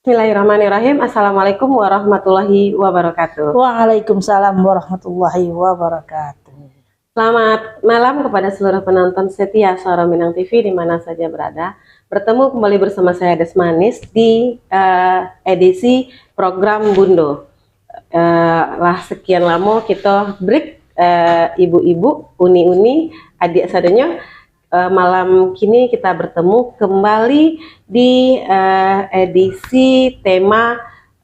Bismillahirrahmanirrahim. Assalamualaikum warahmatullahi wabarakatuh. Waalaikumsalam warahmatullahi wabarakatuh. Selamat malam kepada seluruh penonton setia Suara Minang TV di mana saja berada. Bertemu kembali bersama saya Desmanis di edisi program Bundo. Lah sekian lama kita break ibu-ibu, uni-uni, adik sadanya. Malam kini kita bertemu kembali di edisi tema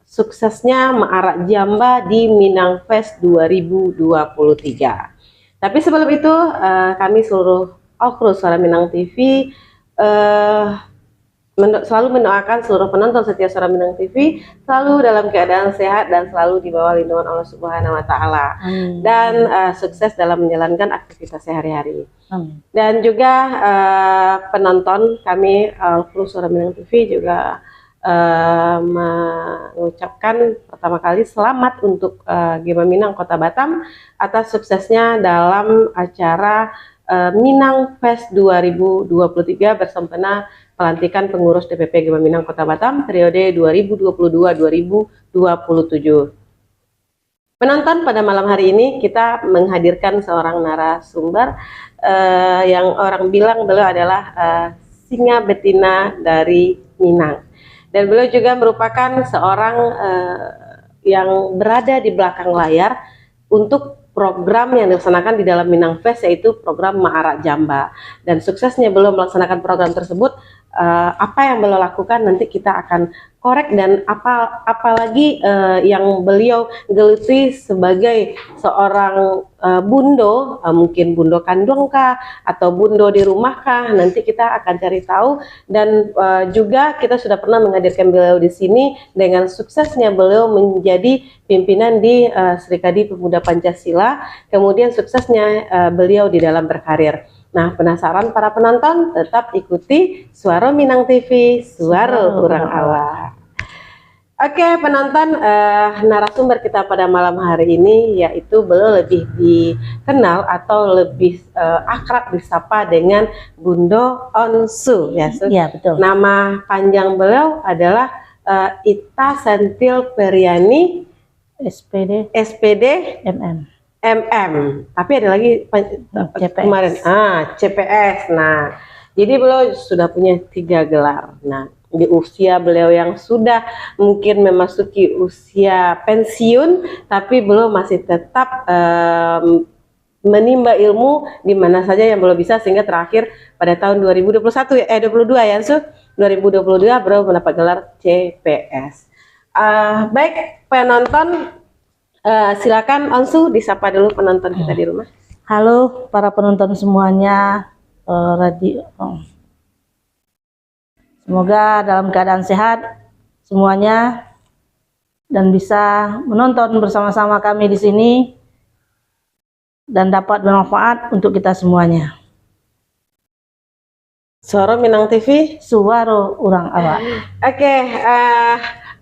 suksesnya Maarak Jamba di Minang Fest 2023. Tapi sebelum itu kami seluruh kru Suara Minang TV selalu mendoakan seluruh penonton setia Suara Minang TV selalu dalam keadaan sehat dan selalu di bawah lindungan Allah Subhanahu wa Ta'ala, dan sukses dalam menjalankan aktivitas sehari-hari. Dan juga penonton kami kru Suara Minang TV juga mengucapkan pertama kali selamat untuk Gema Minang Kota Batam atas suksesnya dalam acara Minang Fest 2023 bersempena pelantikan pengurus DPP Gema Minang Kota Batam periode 2022-2027. Penonton, pada malam hari ini kita menghadirkan seorang narasumber yang orang bilang beliau adalah singa betina dari Minang. Dan beliau juga merupakan seorang yang berada di belakang layar untuk program yang dilaksanakan di dalam Minang Fest, yaitu program Maarak Jamba. Dan suksesnya beliau melaksanakan program tersebut, apa yang beliau lakukan nanti kita akan korek, dan apalagi yang beliau geluti sebagai seorang bundo, mungkin bundo kandung kah atau bundo di rumah kah, nanti kita akan cari tahu. Dan juga kita sudah pernah menghadirkan beliau di sini dengan suksesnya beliau menjadi pimpinan di Serikadi Pemuda Pancasila, kemudian suksesnya beliau di dalam berkarir. Nah, penasaran para penonton? Tetap ikuti Suara Minang TV, Suara Urang Awak. Oke, penonton, narasumber kita pada malam hari ini yaitu beliau lebih dikenal atau lebih akrab disapa dengan Bundo Onsu, ya, Su? Iya, betul. Nama panjang beliau adalah Ita Sentil Periani, SPD MM, tapi ada lagi kemarin CPS. Nah, jadi beliau sudah punya 3 gelar. Nah, di usia beliau yang sudah mungkin memasuki usia pensiun, tapi beliau masih tetap menimba ilmu di mana saja yang beliau bisa, sehingga terakhir pada tahun 2022 ya, so 2022 beliau mendapat gelar CPS. Baik penonton, silakan Onsu disapa dulu penonton kita di rumah. Halo para penonton semuanya, semoga dalam keadaan sehat semuanya dan bisa menonton bersama-sama kami di sini dan dapat bermanfaat untuk kita semuanya. Suara Minang TV, Suara Urang Awak. Oke,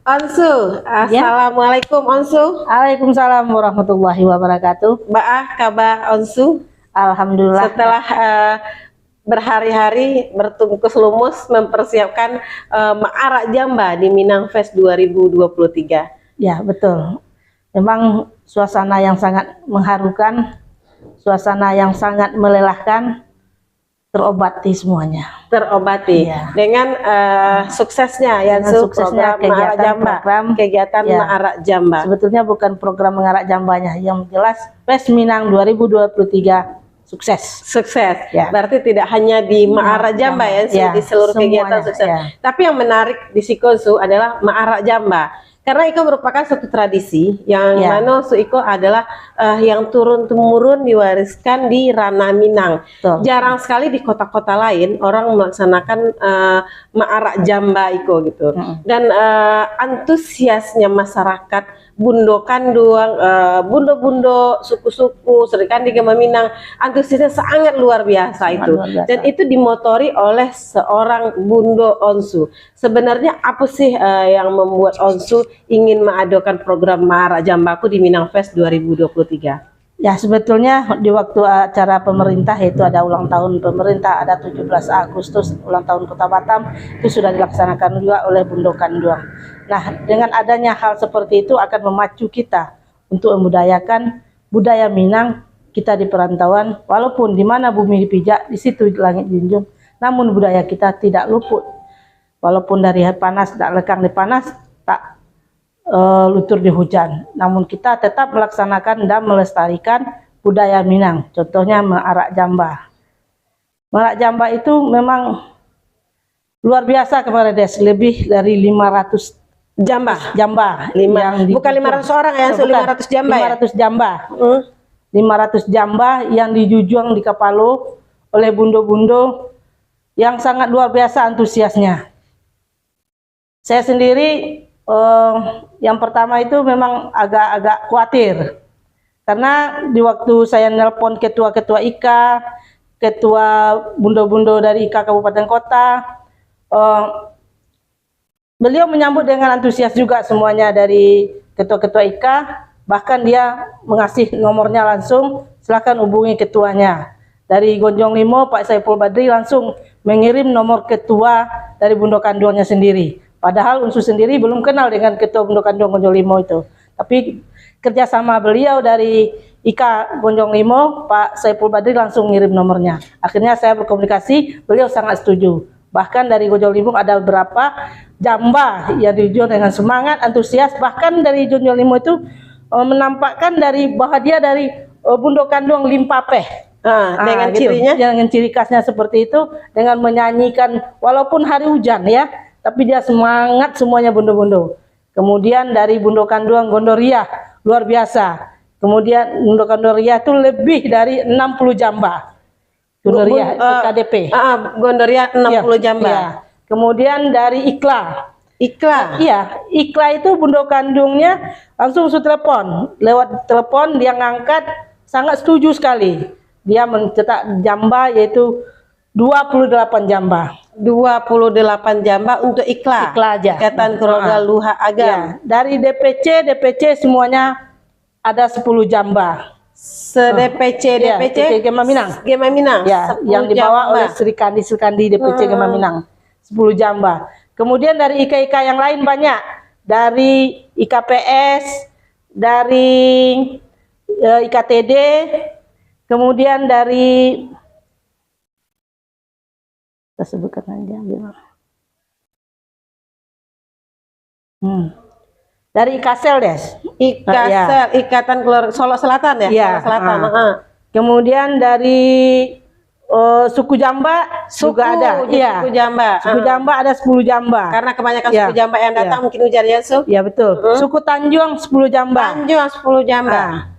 Onsu, assalamualaikum Onsu. Waalaikumsalam warahmatullahi wabarakatuh. Baah kabar Onsu? Alhamdulillah. Setelah berhari-hari bertungkus lumus mempersiapkan Maarak Jamba di Minang Fest 2023. Ya, betul. Memang suasana yang sangat mengharukan, suasana yang sangat melelahkan, terobati semuanya. Terobati ya. Dengan suksesnya ya, suksesnya kegiatan ya. Maarak Jamba. Sebetulnya bukan program Maarak Jambanya, yang jelas Fest Minang 2023 sukses. Ya. Berarti tidak hanya di Maarak Jamba ya, di seluruh kegiatan sukses. Ya. Tapi yang menarik di Sikonsu adalah Maarak Jamba. Karena itu merupakan suatu tradisi yang mana Suiko adalah yang turun-temurun diwariskan di ranah Minang. Jarang sekali di kota-kota lain orang melaksanakan Maarak Jamba itu gitu. Dan antusiasnya masyarakat bundo kanduang, bundo-bundo, suku-suku, Serikandi Gema Minang, antusiasnya sangat luar biasa itu. Dan itu dimotori oleh seorang Bundo Onsu. Sebenarnya apa sih yang membuat Onsu ingin mengadakan program Maarak Jambaku di Minang Fest 2023? Ya, sebetulnya di waktu acara pemerintah, yaitu ada ulang tahun pemerintah, ada 17 Agustus ulang tahun Kota Batam, itu sudah dilaksanakan juga oleh Bundo Kanduang. Nah, dengan adanya hal seperti itu akan memacu kita untuk membudayakan budaya Minang kita di perantauan, walaupun di mana bumi dipijak, di situ langit junjung, namun budaya kita tidak luput. Walaupun dari panas tak lekang di panas, tak lutur di hujan, namun kita tetap melaksanakan dan melestarikan budaya Minang. Contohnya mengarak jamba. Mengarak jamba itu memang luar biasa kemarin, Des, lebih dari 500 jamba bukan 500 orang ya, 500 jamba 500 jamba. 500 jamba yang dijunjung di Kapalo oleh bundo-bundo yang sangat luar biasa antusiasnya. Saya sendiri yang pertama itu memang agak-agak khawatir, karena di waktu saya nelpon ketua-ketua IKA, ketua bundo-bundo dari IKA Kabupaten Kota, beliau menyambut dengan antusias juga semuanya dari ketua-ketua IKA, bahkan dia mengasih nomornya langsung, silakan hubungi ketuanya. Dari Gonjong Limo, Pak Saiful Badri langsung mengirim nomor ketua dari Bundo Kanduangnya sendiri. Padahal Unsu sendiri belum kenal dengan ketua Bundo Kanduang Gonjong Limo itu. Tapi kerjasama beliau dari IKA Gonjong Limo, Pak Saiful Badri langsung ngirim nomornya. Akhirnya saya berkomunikasi, beliau sangat setuju. Bahkan dari Gonjong Limo ada beberapa jamba yang dijunjung dengan semangat, antusias. Bahkan dari Gonjong Limo itu menampakkan bahwa dia dari Bundo Kanduang Limpapeh. Dengan gitu. cirinya, dengan ciri khasnya seperti itu, dengan menyanyikan walaupun hari hujan ya, tapi dia semangat semuanya bundo-bundo. Kemudian dari Bundo Kanduang Gondoria luar biasa. Kemudian Bundo Gondoria itu lebih dari 60 jamba. Gondoria KDP. Gondoria 60 jamba. Ya. Kemudian dari Ikla. Iya, Ikla itu Bundo Kandungnya langsung telepon. Lewat telepon dia ngangkat, sangat setuju sekali. Dia mencetak jamba yaitu 28 jamba. 28 jamba untuk Ikla aja. Ikatan Keluarga Luhak Agam. Ya, dari DPC semuanya ada 10 jamba. DPC Gema Minang. Ya, yang dibawa oleh Sri Kandi DPC Gema Minang. 10 jamba. Kemudian dari IKA-IKA yang lain banyak. Dari IKPS, dari IKTD, kemudian dari kita sebutkan aja dari IKASEL, Des. IKASEL, Ikatan Keluarga Solo Selatan ya? Solo Selatan. Kemudian dari suku Jamba juga ada. Suku Jamba. Suku Jamba ada 10 jamba. Karena kebanyakan suku Jamba yang datang mungkin ujar ya, Su? Ya, betul. Suku Tanjung 10 jamba. Tanjung 10 jamba.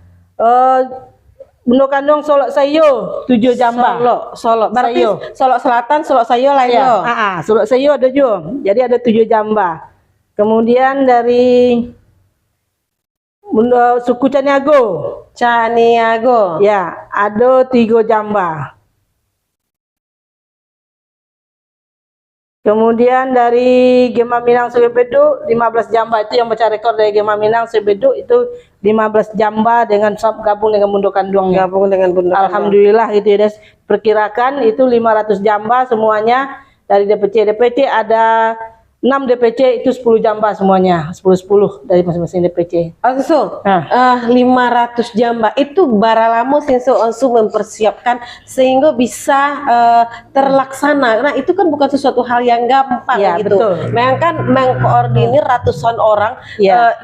Bundo Kanduang Solo Sayo 7 jamba. Solo. Berarti Solo Selatan, Solo Sayo lain loh. Solo Sayo ada juga. Jadi ada 7 jamba. Kemudian dari suku Caniago. Ya, ada 3 jamba. Kemudian dari Gema Minang Sebedu 15 jamba, itu yang baca rekor dari Gema Minang Sebedu itu 15 jamba dengan gabung dengan Bundo Kanduang. Alhamdulillah gitu ya, Des. Perkirakan itu 500 jamba semuanya. Dari DPC ada 6 DPC itu 10 jamba semuanya, 10 dari masing-masing DPC. 500 jamba itu baralamo Onsu mempersiapkan sehingga bisa terlaksana. Nah, itu kan bukan sesuatu hal yang gampang gitu. Bayangkan mengkoordinir ratusan orang.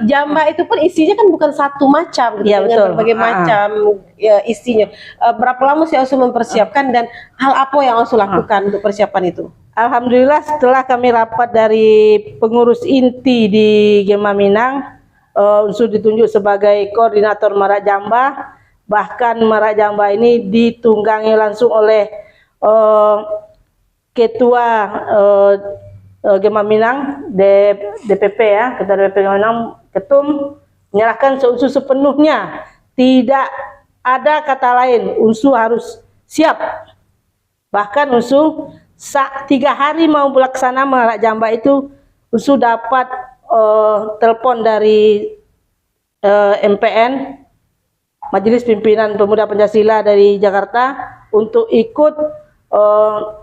Jamba itu pun isinya kan bukan satu macam, dengan berbagai macam isinya. Berapa lama sih Onsu mempersiapkan dan hal apa yang Onsu lakukan untuk persiapan itu? Alhamdulillah setelah kami rapat dari pengurus inti di Gema Minang, Unsu ditunjuk sebagai koordinator Marak Jamba. Bahkan Marak Jamba ini ditunggangi langsung oleh ketua Gema Minang DPP ya, ketua DPP Gema Minang, ketum, menyerahkan Unsu sepenuhnya. Tidak ada kata lain, Unsu harus siap. Bahkan Unsu 3 hari mau pelaksana Marak Jamba itu, Unsu dapat telepon dari MPN Majelis Pimpinan Pemuda Pancasila dari Jakarta untuk ikut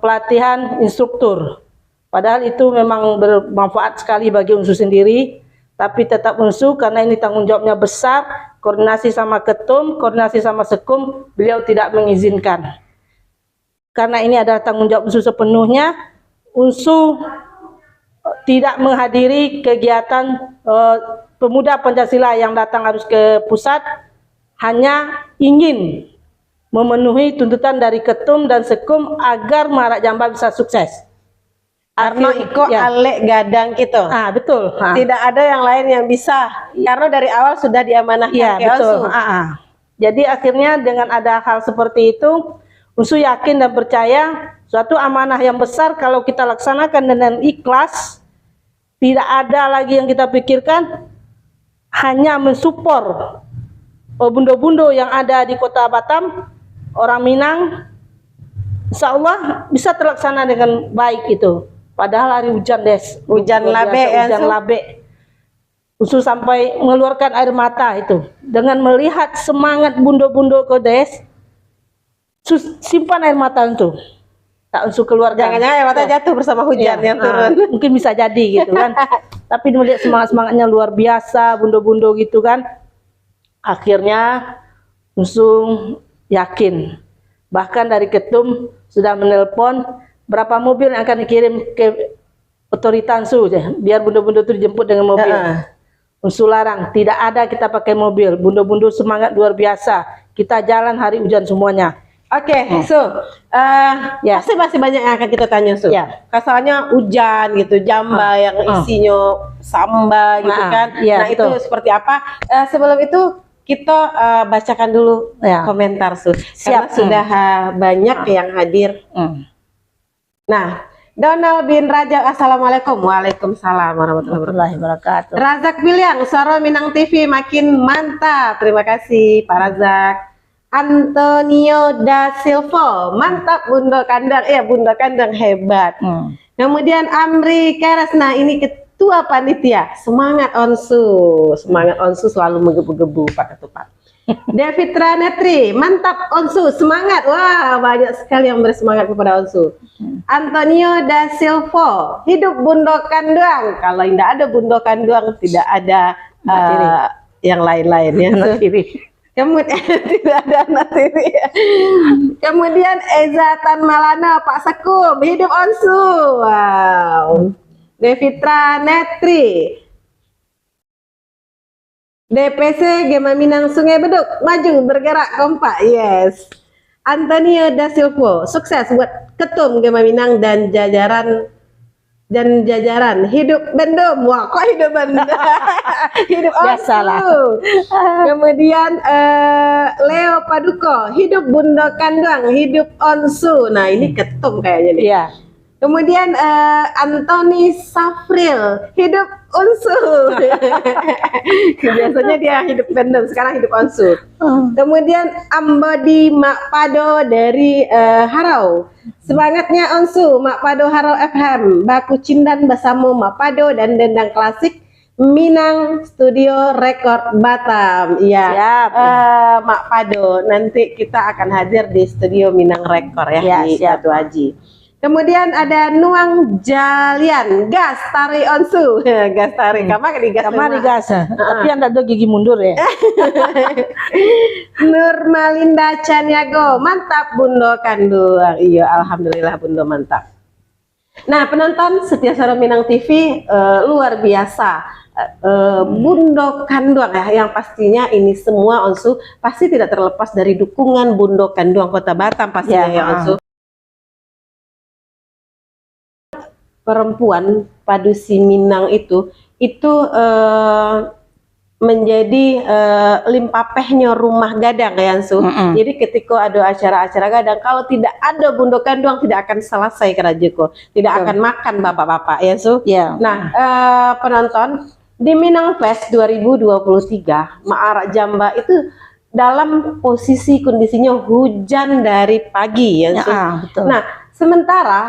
pelatihan instruktur. Padahal itu memang bermanfaat sekali bagi Unsu sendiri, tapi tetap Unsu karena ini tanggung jawabnya besar, koordinasi sama ketum, koordinasi sama sekum, beliau tidak mengizinkan. Karena ini adalah tanggung jawab Unsu sepenuhnya, Unsu tidak menghadiri kegiatan pemuda Pancasila yang datang harus ke pusat, hanya ingin memenuhi tuntutan dari ketum dan sekum agar Marak Jamba bisa sukses. Karena iko alek gadang gitu. Betul. Tidak ada yang lain yang bisa. Karena dari awal sudah diamanahkan ke betul. Unsu. Jadi akhirnya dengan ada hal seperti itu, Unsu yakin dan percaya suatu amanah yang besar kalau kita laksanakan dengan ikhlas, tidak ada lagi yang kita pikirkan, hanya mensupport bundo-bundo yang ada di Kota Batam, orang Minang, insya Allah bisa terlaksana dengan baik itu. Padahal hari hujan hujan labe, hujan labe. Unsu sampai mengeluarkan air mata itu dengan melihat semangat bundo-bundo ke des, simpan air mata itu. Tak Unsu keluarkan. Jangan-jangan air mata jatuh bersama hujan yang turun. Mungkin bisa jadi gitu kan. Tapi melihat semangat-semangatnya luar biasa, bundo-bundo gitu kan. Akhirnya Unsu yakin. Bahkan dari ketum sudah menelpon berapa mobil yang akan dikirim ke otoritas Unsu, biar bundo-bundo itu dijemput dengan mobil. Unsu larang, tidak ada kita pakai mobil. Bundo-bundo semangat luar biasa. Kita jalan hari hujan semuanya. Oke, masih banyak yang akan kita tanya, Kasalnya hujan gitu, Jamba yang isinya samba gitu kan. Nah itu seperti apa? Sebelum itu kita bacakan dulu komentar, karena sudah banyak yang hadir. Nah, Donald bin Raja, assalamualaikum. Waalaikumsalam warahmatullahi wabarakatuh. Razak Biliang, suara Minang TV makin mantap. Terima kasih Pak Razak. Antonio da Silva, mantap Bundo Kandang. Bundo Kandang hebat. Kemudian Amri Keres, nah ini ketua panitia. Semangat Unsu, selalu menggebu-gebu Pak Ketupat. David Ranetri, mantap Unsu, semangat. Wah, banyak sekali yang beri semangat kepada Unsu. Antonio da Silva, hidup Bundo Kandang. Kalau tidak ada Bundo Kandang, tidak ada yang lain-lain ya. Kemudian tidak ada natiri. Kemudian Eza Tan Malana, Pak Sekum, hidup Unsu. Wow. Devitra Netri, DPC Gema Minang Sungai Beduk, maju bergerak kompak. Yes. Antonio da Silva, sukses buat ketum Gema Minang dan jajaran hidup Bendom. Wah, kok hidup Bendom? Hidup Unsu. Kemudian Leo Paduko, hidup Bundo Kandang, hidup Unsu. Nah, ini ketum kayaknya nih. Iya. Kemudian Anthony Safril, hidup Unsu. Biasanya dia hidup Bendom, sekarang hidup Unsu. Kemudian Ambodi Mak Pado dari Harau, semangatnya Unsu, Mak Pado Harau FM, baku cindan bersama Mak Pado dan dendang klasik Minang Studio Record Batam. Iya, Mak Pado, nanti kita akan hadir di Studio Minang Record ya, di Batu Haji. Kemudian ada Nuang Jalian, gas tari Unsu. Gas tari, kamar di gas. Tapi anda do gigi mundur ya. Nurmalinda Caniago, mantap Bundo Kandang. Iya, alhamdulillah Bundo mantap. Nah, penonton setia Suara Minang TV luar biasa. Bundo Kandang ya, yang pastinya ini semua Unsu pasti tidak terlepas dari dukungan Bundo Kandang Kota Batam pastinya ya Unsu. Perempuan Padusi Minang itu menjadi limpapehnya rumah gadang ya Unsu. Jadi ketika ada acara-acara gadang, kalau tidak ada Bundo Kandang tidak akan selesai kerajeko, tidak akan makan bapak-bapak ya Unsu. Nah, penonton di Minang Fest 2023, Marak Jamba itu dalam posisi kondisinya hujan dari pagi ya Unsu. Betul. Nah, sementara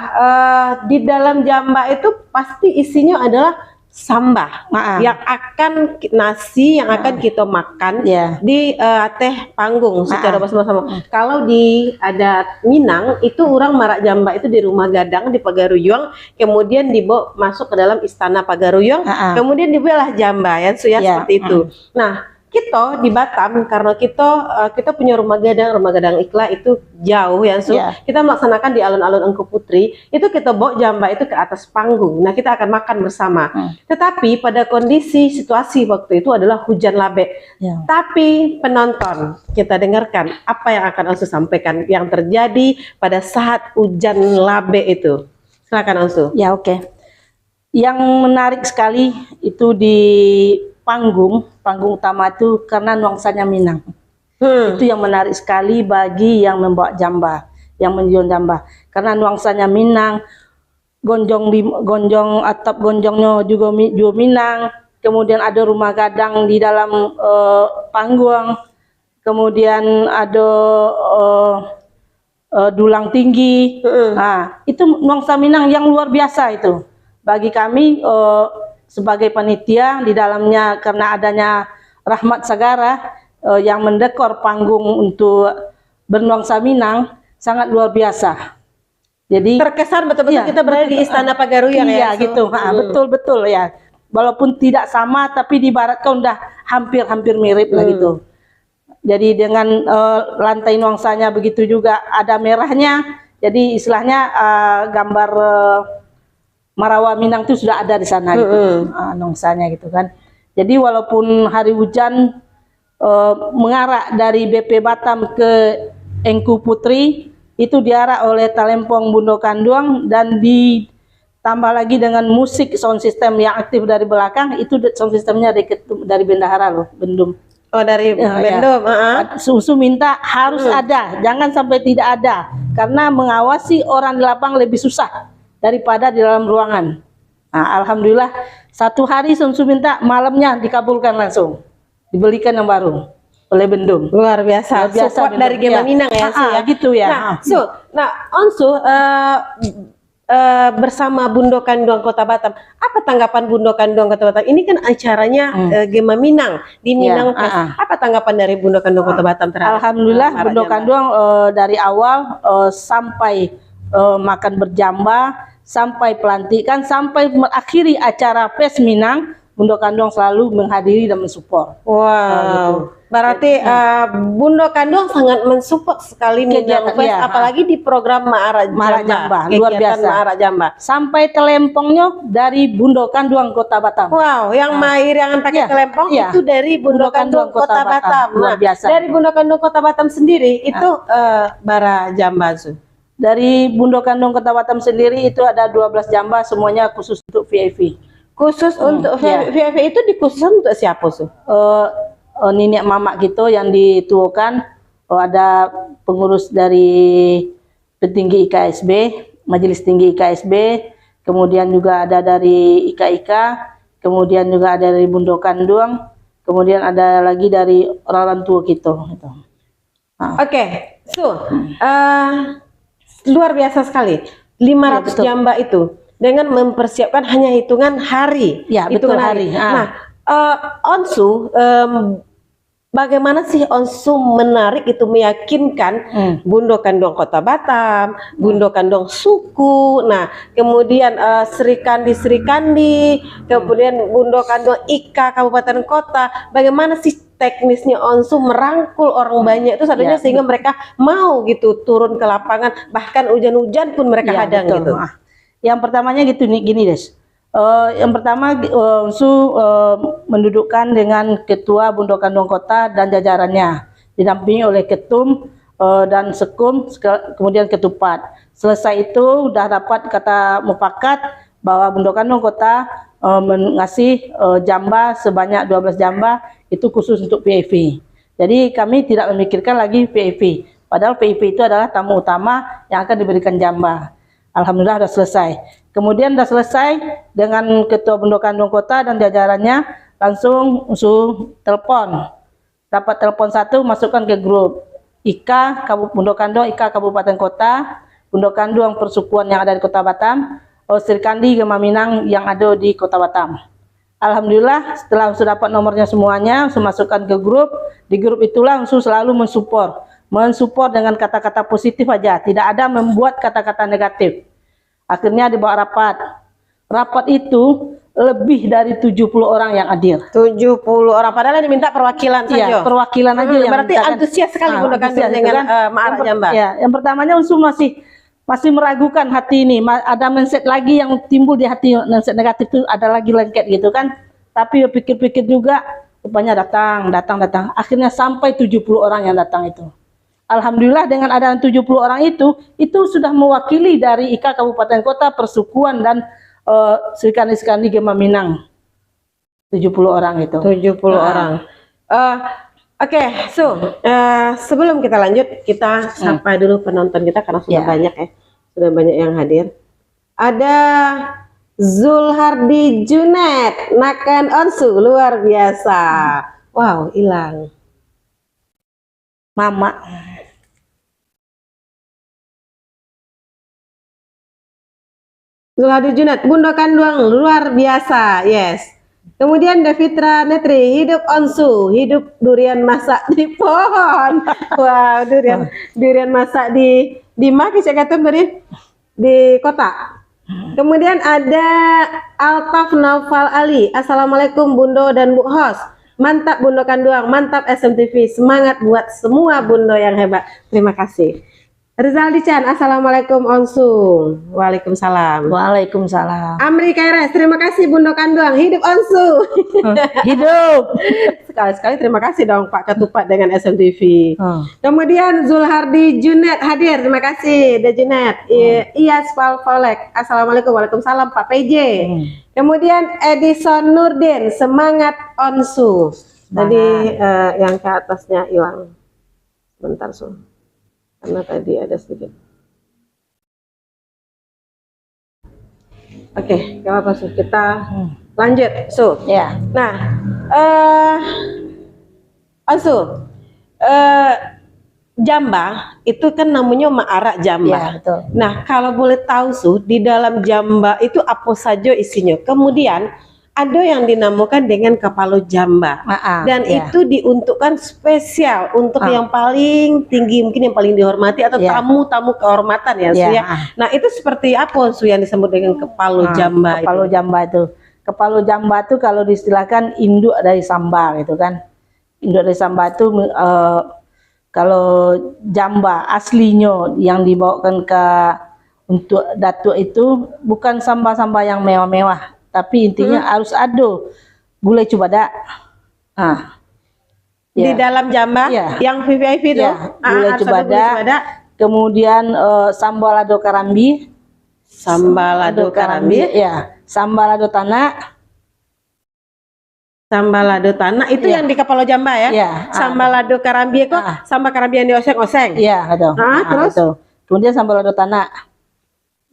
di dalam Jamba itu pasti isinya adalah sambah yang akan nasi yang akan kita makan di teh panggung secara bersama-sama. Kalau di adat Minang itu orang marak jamba itu di rumah gadang di Pagaruyung, kemudian dibawa masuk ke dalam istana Pagaruyung, kemudian dibuatlah jamba ya, seperti itu. Nah, kita di Batam karena kita punya rumah gadang Ikhla itu jauh ya, kita melaksanakan di alun-alun Engku Putri, itu kita bawa jamba itu ke atas panggung. Nah, kita akan makan bersama. Tetapi pada kondisi situasi waktu itu adalah hujan labe. Tapi penonton, kita dengarkan apa yang akan Onsu sampaikan yang terjadi pada saat hujan labe itu. Silakan Onsu. Ya, oke. Yang menarik sekali itu di panggung utama itu karena nuansanya Minang. Itu yang menarik sekali bagi yang membawa jamba, yang menjual jamba. Karena nuansanya Minang, gonjong atap gonjongnya juga Minang. Kemudian ada rumah gadang di dalam panggung. Kemudian ada dulang tinggi. Nah, itu nuansa Minang yang luar biasa itu. Bagi kami sebagai panitia di dalamnya, karena adanya Rahmat Sagara yang mendekor panggung untuk bernuansa Minang, sangat luar biasa. Jadi terkesan betul-betul kita berada di Istana Pagaruyung ya. Gitu. Betul-betul ya. Walaupun tidak sama, tapi diibaratkan udah hampir mirip lah gitu. Jadi dengan lantai nuansanya begitu juga ada merahnya. Jadi istilahnya gambar Marawa Minang itu sudah ada di sana gitu, nuansanya gitu kan. Jadi walaupun hari hujan mengarah dari BP Batam ke Engku Putri itu diarah oleh Talempong Bundo Kanduang dan ditambah lagi dengan musik sound system yang aktif dari belakang, itu sound systemnya dari bendahara loh, Bendum. Oh, dari Bendum. Susu minta harus ada, jangan sampai tidak ada, karena mengawasi orang di lapang lebih susah daripada di dalam ruangan. Nah, alhamdulillah satu hari Sunsu minta malamnya dikabulkan langsung, dibelikan yang baru oleh Bendum. Luar biasa. Support dari Gema Minang ya, gitu ya. Nah, Onsu bersama Bundo Kanduang Kota Batam, apa tanggapan Bundo Kanduang Kota Batam? Ini kan acaranya Gema Minang di Minang Fest. Apa tanggapan dari Bundo Kanduang Kota Batam terhadap? Alhamdulillah Bundo Kanduang dari awal sampai makan berjamba, sampai pelantikan, sampai mengakhiri acara Fest Minang, Bundo Kanduang selalu menghadiri dan mensupport. Wow, berarti Bundo Kanduang sangat mensupport sekali Minang Fest, apalagi di program Ma'ara Jamba, luar biasa. Ma'ara Jamba. Sampai telempongnya dari Bundo Kanduang Kota Batam. Wow, yang mahir yang pakai telempong itu dari Bundo Kanduang Kota Batam. Luar biasa. Dari Bundo Kanduang Kota Batam sendiri itu bara jamba Su. Dari Bundo Kanduang Kota Batam sendiri itu ada 12 jamba, semuanya khusus untuk VIP. Khusus untuk VIP itu dikhususkan untuk siapa Su? Nenek mamak gitu yang dituakan, ada pengurus dari petinggi IKSB, Majelis Tinggi IKSB, kemudian juga ada dari IKIK, kemudian juga ada dari Bundo Kanduang, kemudian ada lagi dari orang tua gitu. Oke, luar biasa sekali. 500 jamba itu dengan mempersiapkan hanya hitungan hari. Ya, hitungan hari. Nah, Onsu, bagaimana sih Onsu menarik itu, meyakinkan Bundo Kanduang Kota Batam, Bundo Kanduang suku, nah kemudian Serikandi, kemudian Bundo Kanduang Ika Kabupaten Kota, bagaimana sih teknisnya Onsu merangkul orang banyak itu sebenarnya sehingga mereka mau gitu turun ke lapangan, bahkan hujan-hujan pun mereka hadang gitu. Yang pertamanya gini Des. Yang pertama Onsu mendudukkan dengan Ketua Bundo Kanduang Kota dan jajarannya, didampingi oleh Ketum dan Sekum, kemudian Ketupat. Selesai itu udah dapat kata mufakat bahwa Bundo Kanduang Kota mengasih jamba sebanyak 12 jamba itu khusus untuk VIP. Jadi kami tidak memikirkan lagi VIP, padahal VIP itu adalah tamu utama yang akan diberikan jamba. Alhamdulillah sudah selesai. Kemudian sudah selesai dengan Ketua Bundo Kanduang Kota dan jajarannya, langsung telepon. Dapat telepon satu, masukkan ke grup IKA Bundo Kanduang, IKA Kabupaten Kota, Bundo Kanduang persukuan yang ada di Kota Batam, Serikandi Gema Minang yang ada di Kota Batam. Alhamdulillah setelah sudah dapat nomornya semuanya, saya masukkan ke grup. Di grup itu langsung selalu mensupport dengan kata-kata positif aja, tidak ada membuat kata-kata negatif. Akhirnya dibawa rapat. Rapat itu lebih dari 70 orang yang hadir. 70 orang, padahal yang diminta perwakilan saja. Iya, perwakilan aja yang berarti minta, kan. antusias sekali Bunda Kandung dengan Ma'arah Jamba. Ya, yang pertamanya unsur masih meragukan hati ini. Ada mindset lagi yang timbul di hati, mindset negatif itu ada lagi lengket gitu kan. Tapi pikir-pikir juga, rupanya datang. Akhirnya sampai 70 orang yang datang itu. Alhamdulillah dengan adanya 70 orang itu sudah mewakili dari IKA Kabupaten Kota, Persukuan dan Serikandi Gema Minang. 70 orang itu. 70 orang. Oke, sebelum kita lanjut, kita sapa dulu penonton kita karena sudah banyak ya. Sudah banyak yang hadir. Ada Zulhardi Junet, Naken Onsu, luar biasa. Wow, hilang. Mama. Zulhadi Junat, Bunda Kandung, luar biasa, yes. Kemudian Devitra Netri, hidup onsu, hidup durian masak di pohon. Wow, durian masak di mana saya kata di kota. Kemudian ada Altaf Naufal Ali, Assalamualaikum Bundo dan Bu Hos. Mantap Bundo Kandung, mantap SMTV, semangat buat semua Bundo yang hebat. Terima kasih. Rizaldi Chan, Assalamualaikum Onsu. Waalaikumsalam. Waalaikumsalam. Amri Kairas, terima kasih Bundo Kandung, hidup Onsu. Hidup. Sekali-sekali terima kasih dong Pak Ketupat dengan SMTV. Kemudian Zulhardi Junet hadir, terima kasih De Junet. Iyas Falfolek, Assalamualaikum. Waalaikumsalam Pak PJ. Kemudian Edison Nurdin, semangat Onsu. Tadi yang ke atasnya hilang. Bentar karena tadi ada sedikit. Oke, gak apa-apa kita lanjut. Ya. Nah, Onsu, Jamba itu kan namanya Ma'arah Jamba. Ya, betul. Nah, kalau boleh tahu di dalam Jamba itu apa saja isinya? Kemudian ada yang dinamakan dengan Kapalo Jamba, dan itu diuntukkan spesial untuk yang paling tinggi, mungkin yang paling dihormati atau tamu-tamu kehormatan ya, Su, ya. Nah, itu seperti apa Su yang disebut dengan Kapalo Jamba? Kapalo Jamba itu, Kapalo Jamba itu kalau diistilahkan induk dari Samba gitu kan. Induk dari Samba itu kalau Jamba aslinya yang dibawakan untuk datuk itu bukan samba-samba yang mewah-mewah. Tapi intinya harus ada gulai cubada. Di dalam Jamba yang VIP itu gulai cubada. Kemudian sambal lado karambi. Sambal lado karambi. Ya, sambal lado tanah. Sambal lado tanah itu yang di Kapalo Jamba ya. Sambal lado karambi itu sambal karambi yang dioseng-oseng. Iya, betul. Terus kemudian sambal lado tanah.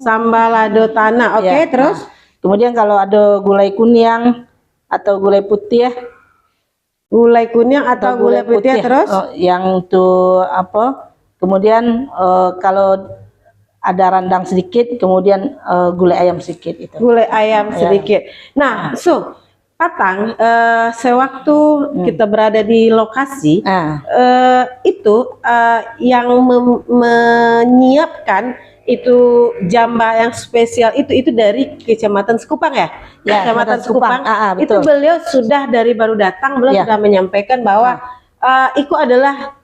Sambal lado tanah. Oke, terus kemudian kalau ada gulai kuning atau gulai putih ya. Gulai kuning atau gulai putih terus? Yang itu apa? Kemudian kalau ada rendang sedikit, kemudian gulai ayam sedikit itu. Gulai ayam sedikit. Nah, Patang, sewaktu kita berada di lokasi, itu yang menyiapkan itu Jamba yang spesial itu dari Kecamatan Sekupang ya? Kecamatan Sekupang. Itu beliau sudah dari baru datang, beliau sudah menyampaikan bahwa itu adalah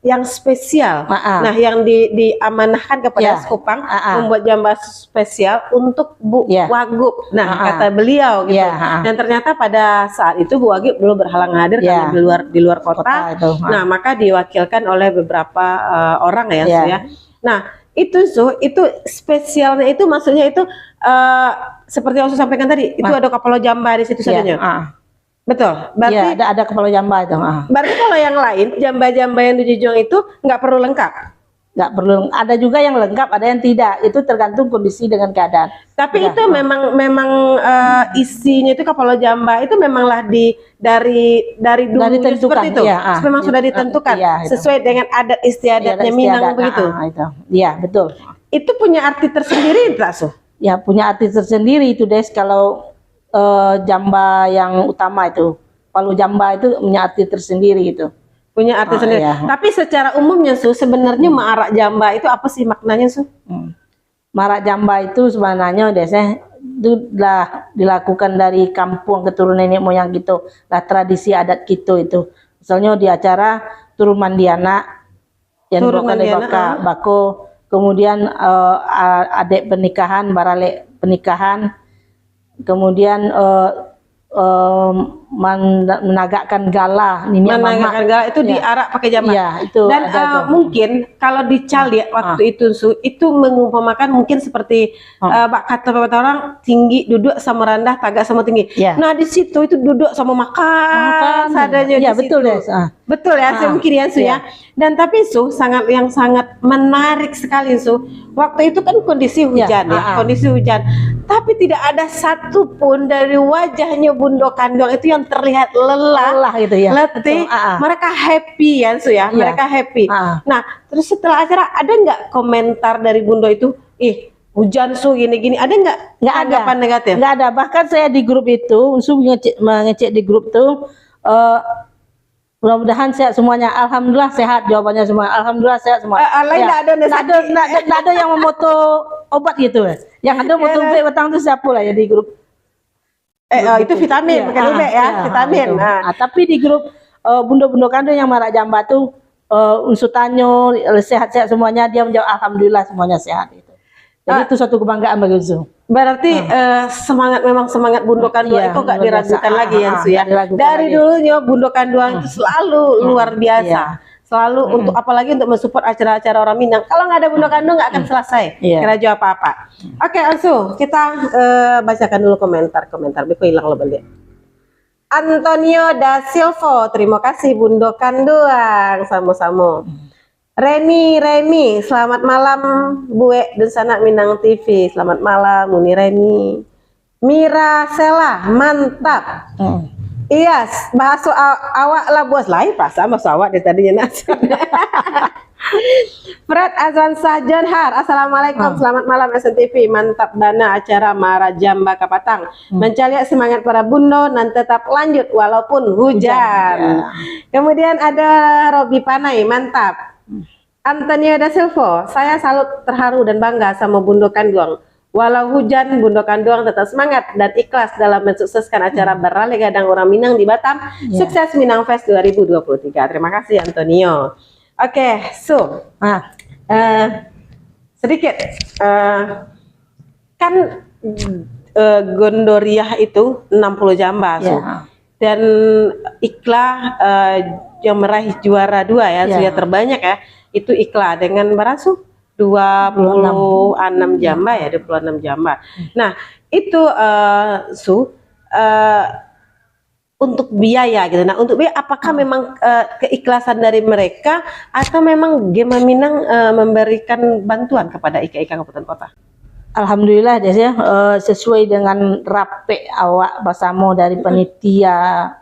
yang spesial. Nah, yang diamanahkan kepada Sekupang membuat Jamba spesial untuk Bu Wagub. Nah, kata beliau gitu. Dan ternyata pada saat itu Bu Wagub belum berhalang hadir karena di luar kota. Nah, maka diwakilkan oleh beberapa orang ya. Nah, itu spesialnya itu maksudnya itu seperti yang saya sampaikan tadi, itu ada Kapalo Jamba di situ saja. Betul. Berarti ada Kapalo Jamba itu. Berarti kalau yang lain Jamba-Jamba yang di Jujung itu nggak perlu lengkap. Nggak perlu. Ada juga yang lengkap, ada yang tidak. Itu tergantung kondisi dengan keadaan. Tapi itu memang isinya itu Kapalo Jamba itu memanglah dari dulu seperti itu. Memang sudah ditentukan sesuai dengan adat istiadatnya Minang begitu. Iya, betul. Itu punya arti tersendiri, Su? Ya, punya arti tersendiri itu, Des. Kalau jamba yang utama itu. Palu jamba itu punya arti tersendiri gitu. Punya arti sendiri. Iya. Tapi secara umumnya Su, sebenarnya marak jamba itu apa sih maknanya Su? Marak jamba itu sebenarnya biasanya itu lah dilakukan dari kampung keturunan nenek moyang gitu. Lah tradisi adat gitu itu. Misalnya di acara turun mandiana yang Turun mandiana, bako, kemudian adik pernikahan, barale pernikahan, kemudian menagakkan gala, menagakkan gala itu diarak pakai jamba. Iya, itu. Dan mungkin kalau di Cali waktu itu Su, itu mengumpamakan mungkin seperti kata beberapa orang tinggi duduk sama rendah, tagak sama tinggi. Nah di situ itu duduk sama makan seadanya di situ. Betul deh. Betul ya, saya mungkin ya Su ya. Dan tapi Su yang sangat menarik sekali Su. Waktu itu kan kondisi hujan kondisi hujan. Tapi tidak ada satupun dari wajahnya Bundo Kanduang itu yang terlihat lelah gitu ya, letih. Mereka happy ya Su ya, mereka happy. Nah terus setelah acara ada nggak komentar dari Bundo itu, ih hujan Su gini-gini, ada nggak anggapan negatif? Nggak ada. Bahkan saya di grup itu, Su mengecek di grup tuh, mudah-mudahan sehat semuanya. Alhamdulillah sehat jawabannya semua. Alhamdulillah sehat semua. Nggak ada yang memoto obat gitu. Yang ada moto betang itu siapa lah ya di grup. Itu vitamin, pakai lube ya, vitamin. Tapi di grup Bundo-Bundo Kanduang yang marak jamba tuh unsur tanyo sehat-sehat semuanya, dia menjawab alhamdulillah semuanya sehat itu. Jadi itu suatu kebanggaan bagi Su. Berarti memang semangat Bundo Kanduang itu gak diragukan lagi ya Su ya. Dari dulunya Bundo Kanduang itu selalu luar biasa. Selalu untuk apalagi untuk mensupport acara-acara orang Minang. Kalau nggak ada Bundo Kanduang nggak akan selesai keraja apa-apa. Oke Ansu, kita bacakan dulu komentar. Beko hilang lo balik. Antonio da Silva, terima kasih Bundo Kanduang, sama-sama. Reni, selamat malam Bue dan Sanak Minang TV. Selamat malam Muni Reni. Mira Sela, mantap. Iya, bahasa awak lah bos lain pas sama awak dari tadinya nasi. Fred Azwan Sahjan Har, assalamualaikum, selamat malam SNTV, mantap dana acara Mara Jamba Kapatang, mencari semangat para Bundo dan tetap lanjut walaupun hujan. Kemudian ada Robi Panai, mantap. Antonio da Silva, saya salut, terharu dan bangga sama Bundo Kanduang. Walau hujan, Bundo Kanduang tetap semangat dan ikhlas dalam mensukseskan acara Berale Gadang Orang Minang di Batam. Sukses Minang Fest 2023. Terima kasih Antonio. Oke, so sedikit kan Gondoriah itu 60 jamba, so. Dan Ikla yang meraih juara 2 ya, sudah terbanyak ya. Itu Ikla dengan Barasu 26 jamba ya, 26 jamba. Nah, itu untuk biaya gitu. Nah, untuk biaya apakah memang keikhlasan dari mereka atau memang Gema Minang memberikan bantuan kepada IKI Kabupaten Kota? Alhamdulillah ya, sesuai dengan rape awak bersama dari panitia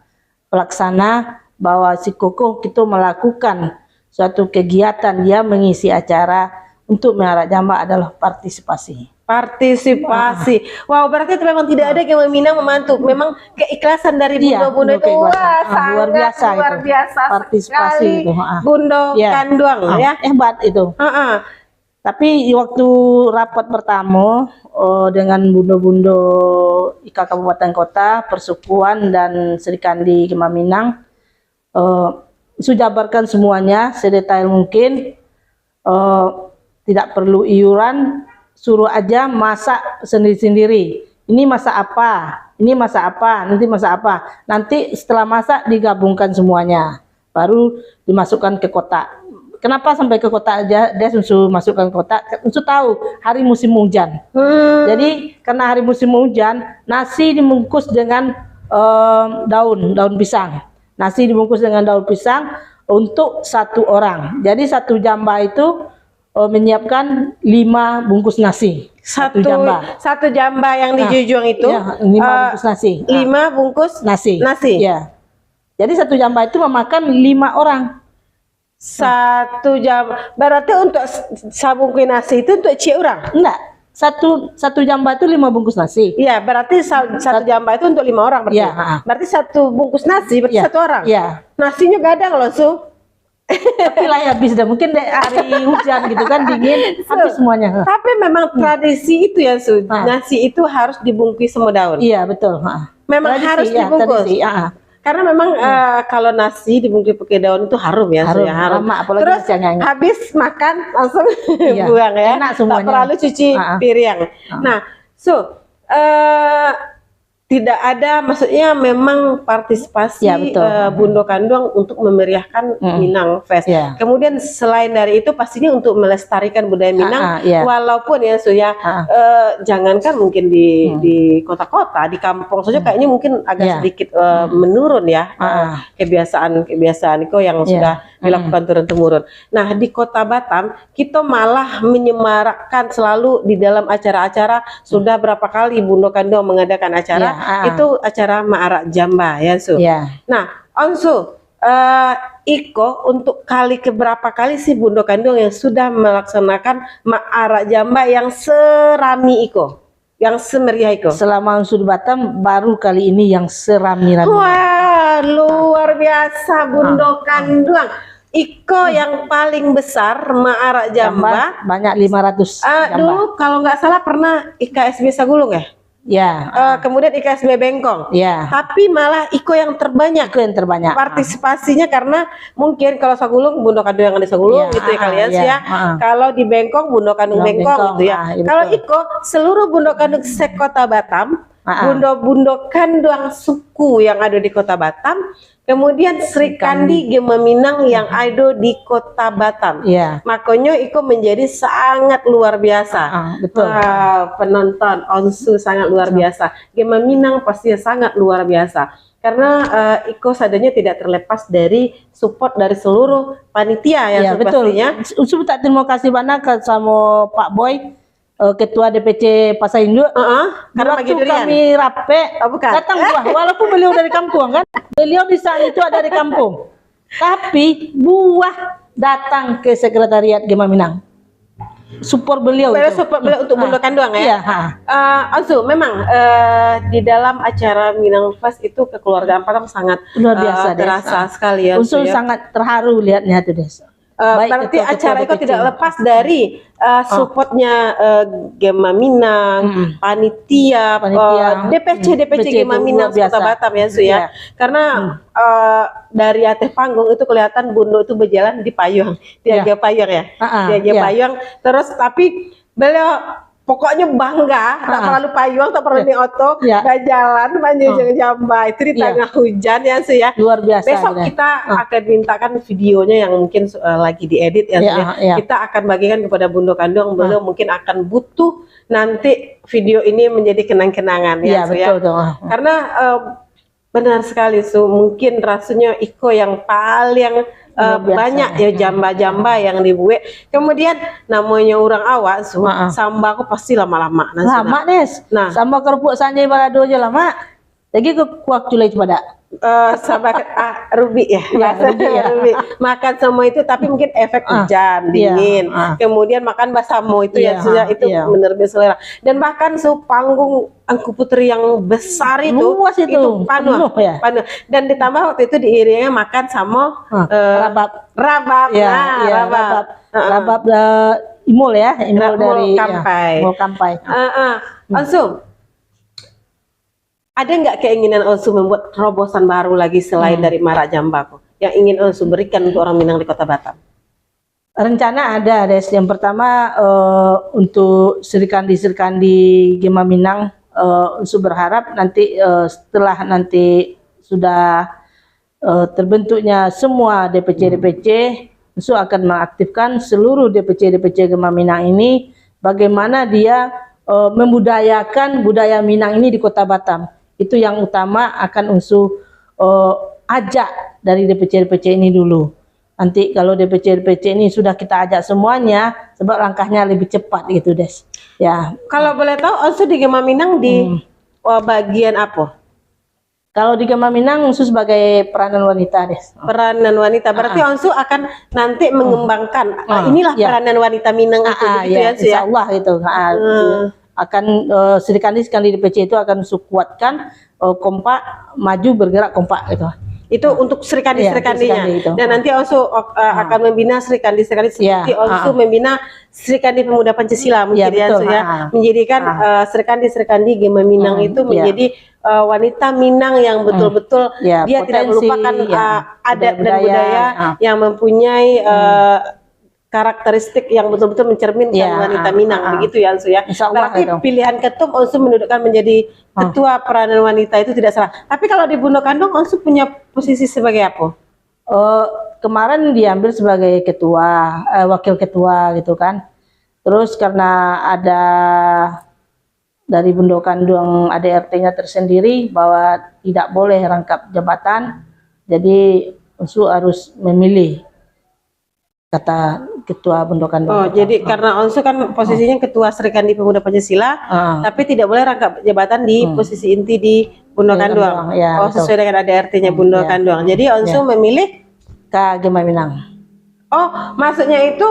pelaksana bahwa si Kokoh kita melakukan suatu kegiatan, dia mengisi acara untuk marak jamba adalah partisipasi. Wow, berarti itu memang tidak ada yang Minang membantu. Memang keikhlasan dari Bundo-Bundo itu luar biasa partisipasi itu. Bundo Kanduang ya. Hebat itu. Tapi waktu rapat pertama dengan Bundo-Bundo IKA Kabupaten Kota, Persukuan dan Serikandi Gema Minang, sujabarkan semuanya sedetail mungkin. Tidak perlu iuran, suruh aja masak sendiri-sendiri. Ini masak apa? Ini masak apa? Nanti masak apa? Nanti setelah masak digabungkan semuanya, baru dimasukkan ke kotak. Kenapa sampai ke kotak aja? Dia suruh masukkan ke kotak. Suruh tahu hari musim hujan. Jadi karena hari musim hujan, nasi dibungkus dengan daun pisang. Nasi dibungkus dengan daun pisang untuk 1 orang. Jadi 1 jamba itu menyiapkan 5 bungkus nasi. Satu jamba yang di Jujuang itu 5 bungkus nasi. 5 bungkus nasi. Ya. Jadi 1 jamba itu memakan 5 orang. 1 jam. Berarti untuk sabungkus nasi itu untuk 1 orang? Enggak. satu jamba itu 5 bungkus nasi. Iya, berarti satu jamba itu untuk 5 orang berarti. Iya, berarti satu bungkus nasi berarti Iya, 1 orang. Iya. Nasinya gadang loh, Su. Tapi lah habis dah, mungkin hari hujan gitu kan dingin, habis semuanya. Tapi memang tradisi itu ya, Su. Ah. Nasi itu harus dibungkus sama daun. Iya betul. Memang Tradisi, harus ya, dibungkus. tradisi, ya. Karena memang kalau nasi dibungkus pakai daun itu harum ya, Su, Harum, ya, harum. lama, apalagi Terus nasi yang hangat. habis makan langsung Iya, buang ya. enak Tak semuanya. perlu cuci piring. Nah, Su, tidak ada, maksudnya memang partisipasi Ya, betul. Bundo Kanduang untuk memeriahkan Minang Fest. Ya. Kemudian selain dari itu pastinya untuk melestarikan budaya Minang, ya. walaupun ya, Su, ya, jangankan mungkin di kota-kota, di kampung saja kayaknya mungkin agak Ya. sedikit menurun ya kebiasaan itu yang sudah dilakukan turun-temurun. Nah, di Kota Batam kita malah menyemarakkan selalu di dalam acara-acara. Sudah berapa kali Bundo Kanduang mengadakan acara, itu acara Ma'arak Jamba ya, Su. Ya. Nah, Onsu, Iko untuk kali keberapa kali sih Bundo Kanduang yang sudah melaksanakan Ma'arak Jamba yang serami Iko, yang semeriah Iko? Selama Onsu di Batam baru kali ini yang serami-rami. Wah, luar biasa Bundo Kanduang. Iko yang paling besar Ma'arak Jamba. Banyak 500 jamba. Dulu kalau nggak salah pernah IKSB Sagulung ya? Ya. Kemudian IKSB Bengkong. Ya. Tapi malah Iko yang terbanyak. Iko yang terbanyak. Partisipasinya karena mungkin kalau Sagulung Bundo Kanduang yang ada Sagulung gitu ya kalian sih ya. Kalau di Bengkong Bundo Kanduang Bengkong gitu ya. Kalau Iko seluruh Bundo Kanduang se-Kota Batam, Bundo Kanduang suku yang ada di Kota Batam, kemudian Sri Kandi Gema Minang yang ada di Kota Batam. Iya. Makanya Iko menjadi sangat luar biasa. Betul. Penonton Onsu sangat luar biasa. Gema Minang pasti sangat luar biasa. Karena Iko sadanya tidak terlepas dari support dari seluruh panitia ya, betul. pastinya. Usul tak terima kasih banyak sama Pak Boy, Ketua DPC Pasar Induk. Karena Waktu bagi durian. kami rape, bukan. datang buah, walaupun beliau dari kampung kan, beliau di saat itu ada dari kampung, tapi buah datang ke sekretariat Gema Minang, support beliau. Support beliau untuk Bundo Kanduang ya. Iya. Onsu, memang di dalam acara Minang Fest itu kekeluargaan Batam sangat luar biasa, terasa sekali ya. Unsur sangat terharu lihatnya tuh Des. Berarti acara itu tidak lepas dari supportnya Gema Minang, panitia, DPC Gema Minang Kota Batam ya, Su ya. Karena dari atas panggung itu kelihatan Bundo itu berjalan di payung, diaga payung ya, diaga payung. Terus tapi beliau pokoknya bangga, tak perlu payung, tak perlu oto, jalan panjang jamba itu di tengah hujan ya, Su ya. Luar biasa. Besok kita akan mintakan videonya yang mungkin lagi diedit ya, kita akan bagikan kepada Bundo Kanduang. Beliau mungkin akan butuh nanti video ini menjadi kenang-kenangan ya, Su ya. Karena benar sekali, Su, mungkin rasanya Iko yang paling banyak ya jamba-jamba yang dibuat. Kemudian namanya orang awak, Su, samba aku pasti lama-lama. Lama Nes. Nah, samba kerupuk sanjay balado aja lama. Jadi ke kuak culai pada. Sama Ruby ya, Ruby. Makan semua itu tapi mungkin efek hujan dingin, kemudian makan basamo itu ya sudah itu menerbit selera. Dan bahkan panggung Angku Putri yang besar itu penuh. Dan ditambah waktu itu diiringnya makan sama rabab imul ya, imul dari Kampai. Langsung ada nggak keinginan Onsu membuat terobosan baru lagi selain dari Ma'arak Jamba yang ingin Onsu berikan untuk orang Minang di Kota Batam? Rencana ada, Des. Yang pertama untuk Serikandi Gema Minang, Onsu berharap nanti setelah nanti sudah terbentuknya semua DPC, Onsu akan mengaktifkan seluruh DPC Gema Minang ini, bagaimana dia membudayakan budaya Minang ini di Kota Batam. Itu yang utama akan Onsu ajak dari DPC ini dulu. Nanti kalau DPC ini sudah kita ajak semuanya, sebab langkahnya lebih cepat gitu, Des. Ya. Kalau boleh tahu Onsu di Gema Minang di bagian apa? Kalau di Gema Minang khusus sebagai peranan wanita deh. Peranan wanita. Berarti Onsu akan nanti mengembangkan. Inilah peranan wanita Minang itu, begitu ya, Su, ya? Insya Allah itu. Akan Sri Kandi DPC itu akan kuatkan kompak, maju bergerak kompak gitu. Itu untuk Sri Kandi Kandinya. Itu. Dan nanti Onsu akan membina Sri Kandi seperti Onsu membina Sri Kandi Pemuda Pancasila mungkin ya, Su, ya. Menjadikan Sri Kandi Gema Minang itu menjadi wanita Minang yang betul-betul dia tidak melupakan adat dan budaya yang mempunyai karakteristik yang betul-betul mencerminkan wanita Minang, begitu ya, Onsu, ya. Berarti pilihan ketum Onsu mendudukan menjadi ketua peranan wanita itu tidak salah. Tapi kalau di Bundo Kandung Onsu punya posisi sebagai apa? Kemarin diambil sebagai ketua, wakil ketua gitu kan. Terus karena ada dari Bundo Kandung ADRT-nya tersendiri bahwa tidak boleh rangkap jabatan, jadi Onsu harus memilih, kata ketua Bundo Kandung. Jadi karena Onsu kan posisinya ketua Sri Kandi Pemuda Pancasila, tapi tidak boleh rangkap jabatan di posisi inti di Bundo Kandung. Sesuai dengan ADRT-nya Bundo Kandung. Jadi Onsu memilih ke Gema Minang. Maksudnya itu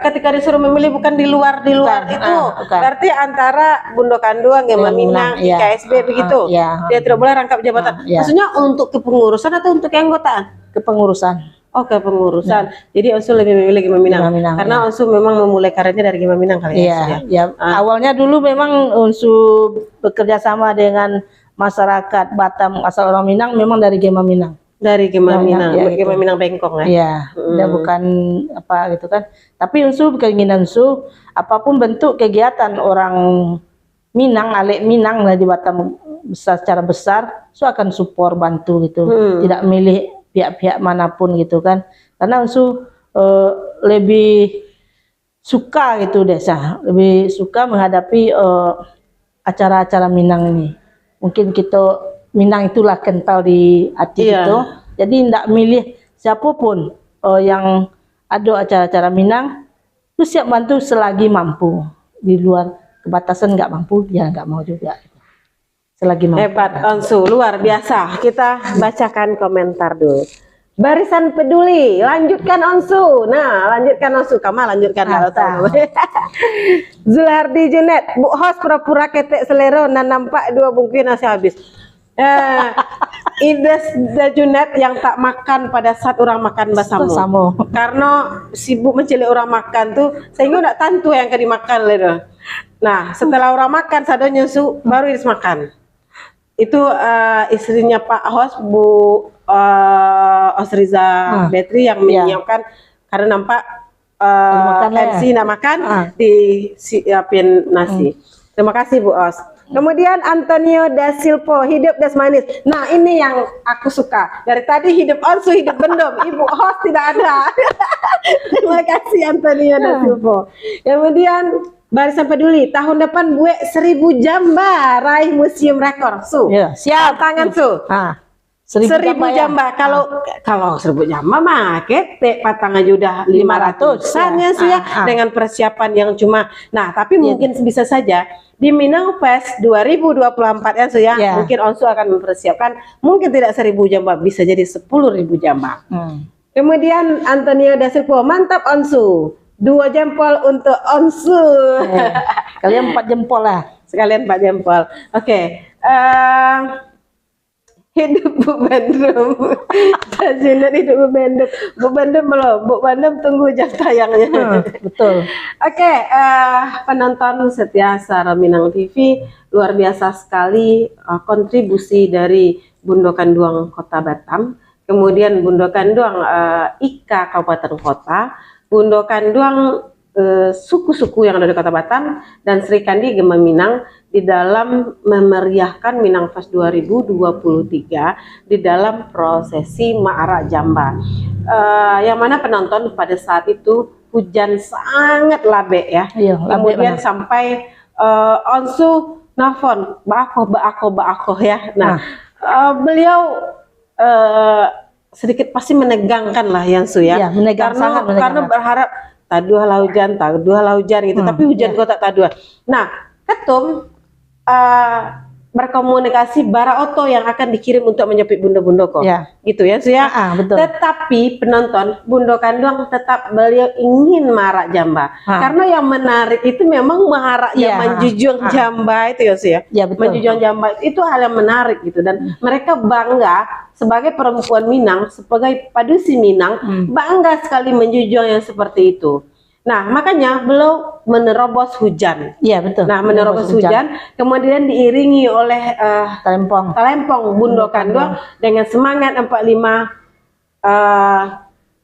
ketika disuruh memilih bukan di luar itu. Berarti antara Bundo Kandung, Gema Minang, IKSB begitu. Dia tidak boleh rangkap jabatan. Maksudnya untuk kepengurusan atau untuk keanggotaan? Kepengurusan. Kepengurusan. Jadi Onsu lebih memilih Gema Minang. Karena Onsu memang memulai karirnya dari Gema Minang kali ya. Awalnya dulu memang Onsu bekerja sama dengan masyarakat Batam asal orang Minang memang dari Gema Minang. Dari Gema Minang, Gema Minang Bengkong ya. Dia bukan apa gitu kan. Tapi Onsu keinginan Onsu apapun bentuk kegiatan orang Minang, Alek Minang di Batam secara besar, Onsu akan support bantu gitu. Tidak milih pihak-pihak manapun gitu kan. Karena Onsu lebih suka gitu desa, lebih suka menghadapi acara-acara Minang ini. Mungkin kita Minang itulah kental di hati itu. Jadi tidak milih siapapun yang ada acara-acara Minang, itu siap bantu selagi mampu. Di luar kebatasan nggak mampu, dia nggak mau juga. Selagi mampu. Hebat Onsu, luar biasa. Kita bacakan komentar dulu. Barisan Peduli, lanjutkan Onsu. Nah, lanjutkan Onsu. Kamu lanjutkan. Zulhardi Junet, Bu host pura-pura ketek selero, nah nampak 2 bungkus nasi habis. Ides Junet yang tak makan pada saat orang makan bersama. Karena sibuk mencari orang makan tuh, sehingga tidak tentu yang akan dimakan ledo. Nah, setelah orang makan sadonya su baru Ides makan. Itu istrinya Pak host Bu Osriza Betri yang menyiapkan, karena nampak MC nak makan disiapin nasi. Terima kasih Bu Os. Kemudian Antonio da Silpo, hidup das manis. Nah, ini yang aku suka. Dari tadi hidup Onsu, hidup bendom. Ibu host tidak ada. Terima kasih Antonio da Silpo. Kemudian Barisan Peduli, tahun depan gue 1000 jamba raih museum rekor. Su, siap tangan Su. 1000 jamba. Kalau 1000 jamba mah ketek patang aja udah 500-an ya Su ya. Dengan persiapan yang cuma. Nah, tapi mungkin bisa saja di Minang Fest 2024 ya Su ya. Mungkin Onsu akan mempersiapkan, mungkin tidak 1000 jamba, bisa jadi 10.000 jamba. Kemudian Antonio da Silpo, mantap Onsu. 2 jempol untuk Onsu. Kalian 4 jempol lah. Sekalian 4 jempol. Oke. Hidup Bu Bandem. Tajunan hidup Bu Bandem. Bu Bandem belum. Bu Bandem tunggu jam tayangnya. Betul. Oke, penonton setia Sara Minang TV, luar biasa sekali kontribusi dari Bundo Kanduang Kota Batam, kemudian Bundo Kanduang IKA Kabupaten Kota, Bundo Kanduang suku-suku yang ada di Kota Batam, dan Sri Kandi Gema Minang di dalam memeriahkan Minang Fest 2023 di dalam prosesi Ma'ara Jamba, yang mana penonton pada saat itu hujan sangat labe ya. Kemudian sampai Onsu nelfon baakoh ya. Nah, beliau sedikit pasti menegangkan lah yang Su ya. Karena berharap taduh lah hujan gitu, tapi hujan kok tak taduh. Nah, ketum berkomunikasi bara oto yang akan dikirim untuk menyepit Bundo-Bundo kok. Ya. Gitu ya, Su ya. Betul. Tetapi penonton Bundo Kanduang tetap beliau ingin marak jamba. Karena yang menarik itu memang marak menjunjung jamba itu ya, Su ya. Ya, betul. Menjunjung jamba itu hal yang menarik gitu, dan mereka bangga sebagai perempuan Minang, sebagai padusi Minang, bangga sekali menjunjung yang seperti itu. Nah, makanya beliau menerobos hujan. Iya, betul. Nah, menerobos hujan, kemudian diiringi oleh Talempong Bundo Kanduang dengan semangat 45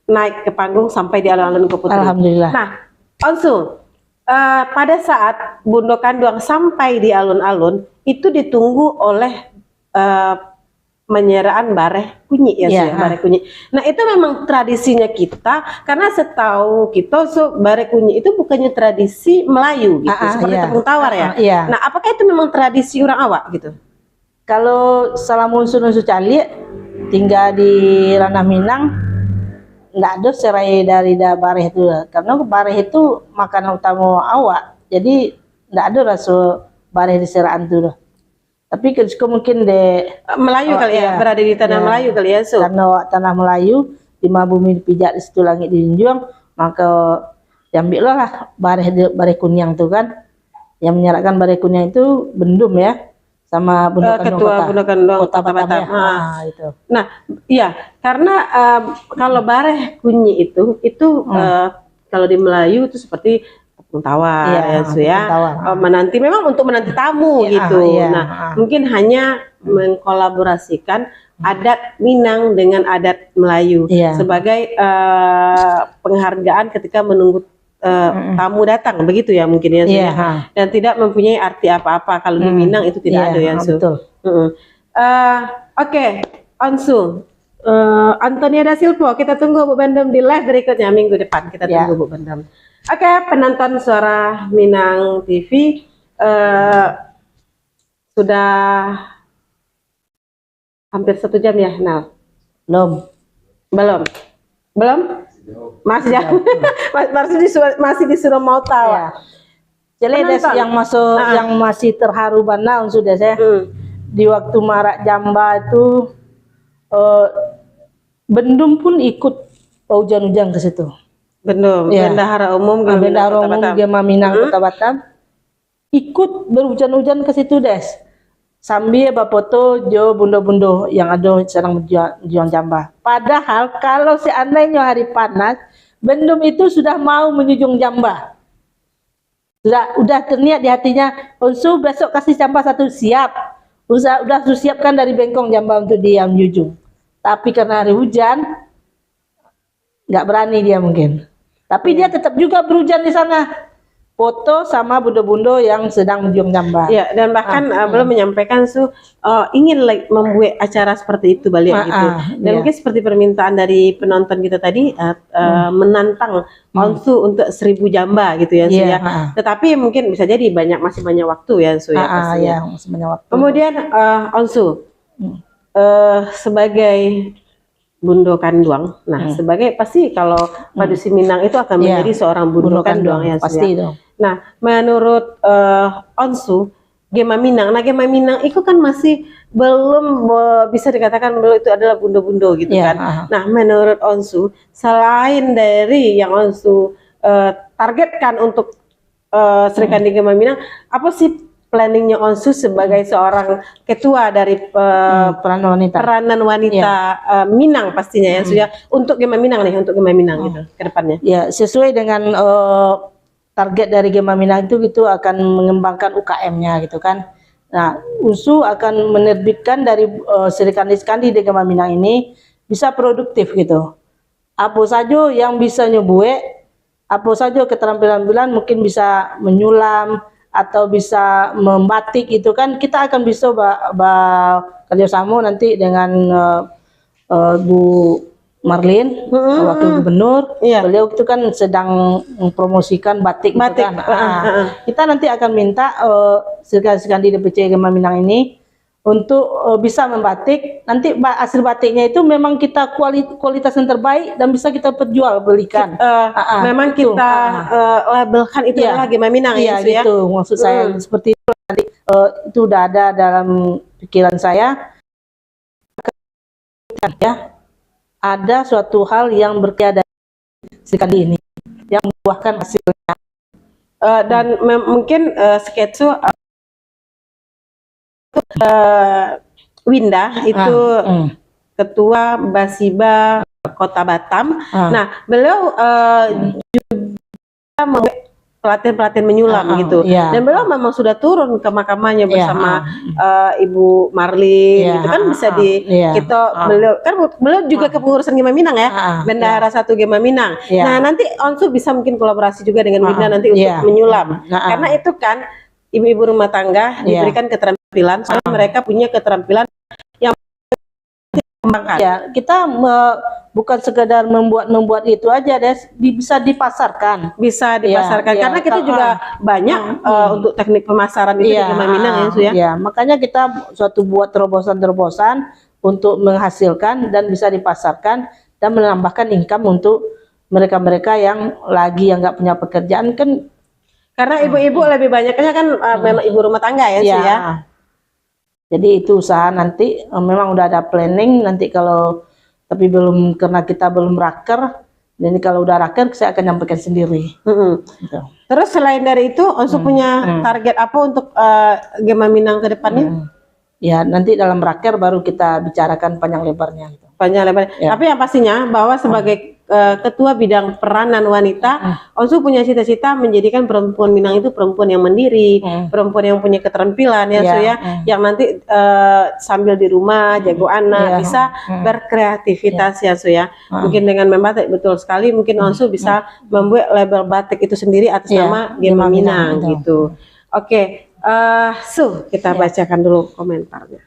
naik ke panggung sampai di alun-alun Keputri. Alhamdulillah. Nah, Onsu, pada saat Bundo Kanduang sampai di alun-alun, itu ditunggu oleh menyeraan bareh kunyi ya, bareh kunyi. Nah, itu memang tradisinya kita, karena setahu kita bareh kunyi itu bukannya tradisi Melayu gitu, seperti tepung tawar ya. Nah, apakah itu memang tradisi orang awak gitu? Kalau Salamun Sunusu Cali tinggal di ranah Minang, nggak ada serai dari bareh itu, karena bareh itu makanan utama awak, jadi nggak ada rasa bareh di seraan itu. Tapi mungkin Melayu kali ya, berada di tanah Melayu kali ya, karena tanah Melayu, lima bumi dipijak, di situ langit dijunjung, maka diambil lah bareh kunyang tuh kan, yang menyerahkan bareh kunyang itu Bendum ya, sama Ketua Bundo Kanduang Kota Batam. Itu. Nah, iya, karena kalau bareh kunyi itu kalau di Melayu itu seperti tawar ya, Su ya. Menanti, memang untuk menanti tamu gitu. Nah, mungkin hanya mengkolaborasikan adat Minang dengan adat Melayu sebagai penghargaan ketika menunggu tamu datang, begitu ya mungkin ya, Su ya. Dan tidak mempunyai arti apa-apa kalau di Minang itu tidak ada ya, Su. Oke, Onsu, Antonia da Silpo, kita tunggu Bu Bendem di live berikutnya minggu depan, kita tunggu Bu Bendem. Oke, penonton Suara Minang TV, sudah hampir 1 jam ya, Nal? Belum? Masih jauh. masih disuruh mau tahu. Jadi yang masih terharu banget sudah saya di waktu marak jamba itu, Bendum pun ikut hujan-hujan ke situ. Bendum, Bendahara Umum Gema Minang Kota Batam ikut berhujan-hujan ke situ sambil bapoto jo bundo-bundo yang ada sedang berjuang jamba. Padahal kalau seandainya hari panas, Bendum itu sudah mau menjunjung jamba, udah terniat di hatinya, Onsu besok kasih jamba 1, siap, udah siapkan dari bengkong jamba untuk dia menjunjung. Tapi karena hari hujan nggak berani dia mungkin. Tapi dia tetap juga berhujan di sana, foto sama bundo-bundo yang sedang menjunjung jamba. Ya, dan bahkan belum menyampaikan ingin membuat acara seperti itu balik gitu. Dan mungkin seperti permintaan dari penonton kita tadi, menantang Onsu untuk 1000 jamba gitu ya, Su ya. Tetapi mungkin bisa jadi masih banyak waktu ya, Su ya. Masih banyak waktu. Kemudian Onsu sebagai Bundo Kanduang, sebagai pasti kalau padusi Minang itu akan menjadi seorang Bundo Kanduang ya, pasti dong. Nah, menurut Onsu, Gema Minang, Gema Minang itu kan masih belum bisa dikatakan bahwa itu adalah bundo-bundo gitu kan. Nah, menurut Onsu, selain dari yang Onsu targetkan untuk Sri Kandi Gema Minang, apa sih planningnya Onsu sebagai seorang ketua dari peranan wanita Minang pastinya ya, sudah untuk Gema Minang untuk Gema Minang gitu ke depannya. Ya, sesuai dengan target dari Gema Minang itu gitu, akan mengembangkan UKM-nya gitu kan. Nah, Onsu akan menerbitkan dari Sri Kandi di Gema Minang ini bisa produktif gitu. Apa saja yang bisa nyebue, apa saja keterampilan mungkin bisa menyulam atau bisa membatik itu kan, kita akan bisa kerjasama nanti dengan Bu Marlin, Wakil Gubernur. Beliau itu kan sedang mempromosikan batik gitu kan. Kita nanti akan minta Sekandi DPC Gema Minang ini untuk bisa membatik. Nanti hasil batiknya itu memang kita kualitas yang terbaik dan bisa kita perjualbelikan. Memang kita labelkan itu adalah Gema Minang ya, gitu. Maksud saya seperti itu. nanti itu udah ada dalam pikiran saya, ya ada suatu hal yang bertiada sekali ini yang membuahkan hasilnya. Dan mungkin sketsu Winda itu ketua Basiba Kota Batam. Nah, beliau juga pelatihan-pelatihan menyulam gitu. Dan beliau memang sudah turun ke mahkamahnya bersama Ibu Marlin gitu kan, bisa kita beliau juga kepengurusan Gema Minang ya, bendahara satu Gema Minang. Nah, nanti Onsu bisa mungkin kolaborasi juga dengan Winda nanti untuk menyulam. Karena itu kan ibu-ibu rumah tangga diberikan keterampilan, soalnya mereka punya keterampilan yang dikembangkan. Ya, kita bukan sekedar membuat itu aja, bisa dipasarkan. Bisa dipasarkan karena kita juga banyak untuk teknik pemasaran itu di Gema Minang ya, Su ya. Ya, makanya kita buat terobosan-terobosan untuk menghasilkan dan bisa dipasarkan dan menambahkan income untuk mereka-mereka yang nggak punya pekerjaan kan. Karena ibu-ibu lebih banyaknya kan memang ibu rumah tangga ya, Su ya. Jadi itu usaha nanti memang udah ada planning nanti kalau, tapi belum, karena kita belum raker. Jadi kalau udah raker saya akan nyampaikan sendiri. Gitu. Terus selain dari itu, Onsu punya target apa untuk Gema Minang ke depannya? Ya nanti dalam raker baru kita bicarakan panjang lebarnya. Panjang lebarnya. Tapi yang pastinya bahwa sebagai ketua bidang peranan wanita, Onsu punya cita-cita menjadikan perempuan Minang itu perempuan yang mandiri, perempuan yang punya keterampilan ya, Su ya, yang nanti sambil di rumah jago anak bisa berkreativitas ya, Su ya. Mungkin dengan membatik, betul sekali, mungkin Onsu bisa membuat label batik itu sendiri atas nama Gema Minang gitu. Oke, Su, kita bacakan dulu komentarnya.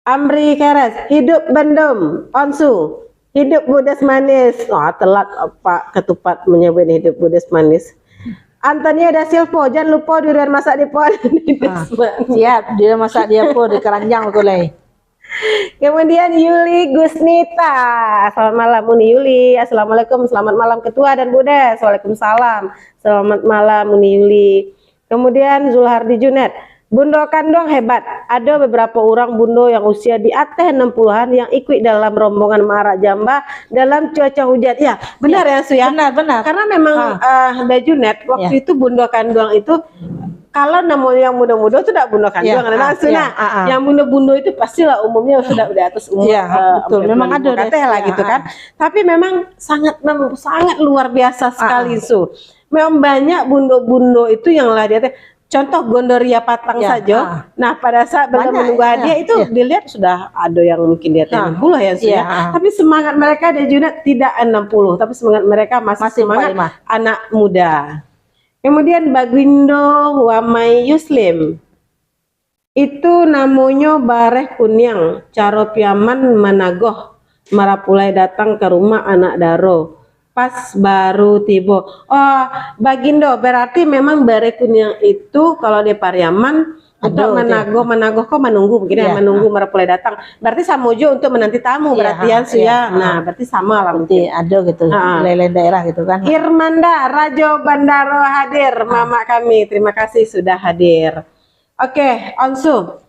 Amri Keres, hidup Bandung. Onsu, hidup Budes manis. Telat Pak Ketupat menyebut hidup Budes manis. Antonia da Silvo, jangan lupa durian masak di pohon. Siap, durian masak di apa di keranjang kulai. Kemudian Yuli Gusnita, selamat malam Uni Yuli. Assalamualaikum, selamat malam Ketua dan Budes. Waalaikumsalam, selamat malam Uni Yuli. Kemudian Zulhardi Junet, Bundo Kandong hebat. Ada beberapa orang Bundo yang usia di atas 60-an yang ikut dalam rombongan Mara Jamba dalam cuaca hujan. Ya, benar ya, Su ya? Benar. Karena memang Dajunet waktu itu Bundo Kandong itu, kalau namanya yang muda-muda itu tidak Bundo Kandong, yang bundo-bundo itu pastilah umumnya sudah di atas umur. Betul. Memang ada lah gitu kan. Tapi memang sangat luar biasa sekali, Su. Memang banyak bundo-bundo itu yang lah di atas. Contoh Gondoria Patang saja. Nah, pada saat beliau menunggu hadiah itu dilihat sudah ada yang mungkin di atas 60 ya, Su ya. Tapi semangat mereka Dajunet tidak 60, tapi semangat mereka masih semangat anak muda. Kemudian Bagindo Wamai Yuslim, itu namanya Bareh Kunyang, Caro Piaman Managoh, Marapulai datang ke rumah anak Daro, pas baru tiba. Oh, Bagindo berarti memang Bareh Kunyang itu kalau di Pariaman untuk Managoh kok menunggu begini, menunggu Marapulai datang. Berarti Samojo untuk menanti tamu berarti ya, Su ya. Nah, berarti sama lah mungkin. Ada gitu, lain daerah gitu kan. Irmanda Rajo Bandaro hadir, mama kami. Terima kasih sudah hadir. Oke, Onsu.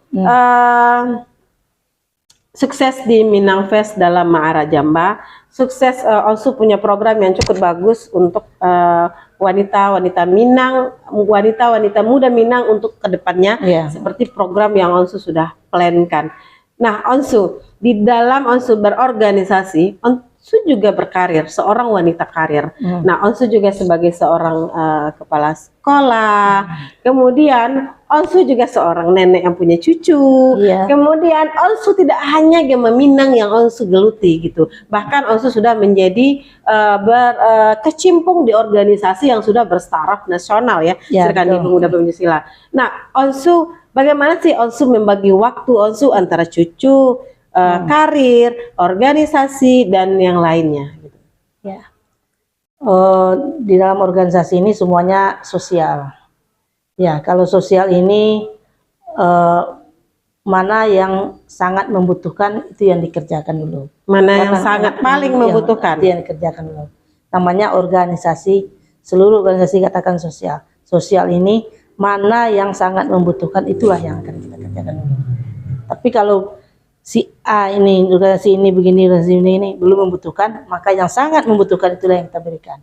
Sukses di Minang Fest dalam Ma'ara Jamba. Sukses, Onsu punya program yang cukup bagus untuk wanita-wanita Minang, wanita-wanita muda Minang untuk kedepannya, seperti program yang Onsu sudah plankan. Nah, Onsu, di dalam Onsu berorganisasi, Onsu juga berkarir, seorang wanita karir. Nah, Onsu juga sebagai seorang kepala sekolah, kemudian Onsu juga seorang nenek yang punya cucu. Kemudian Onsu tidak hanya Gema Minang yang Onsu geluti gitu. Bahkan Onsu sudah menjadi berkecimpung di organisasi yang sudah berstaraf nasional ya, Serikandi Pemuda Pancasila. Nah, Onsu, bagaimana sih Onsu membagi waktu Onsu antara cucu, karir, organisasi dan yang lainnya gitu. Di dalam organisasi ini semuanya sosial. Ya, kalau sosial ini mana yang sangat membutuhkan itu yang dikerjakan dulu. Mana yang sangat paling membutuhkan itu yang dikerjakan dulu. Namanya organisasi, seluruh organisasi katakan sosial. Sosial ini mana yang sangat membutuhkan itulah yang akan kita kerjakan dulu. Tapi kalau si A ini, organisasi ini begini, organisasi ini belum membutuhkan, maka yang sangat membutuhkan itulah yang kita berikan.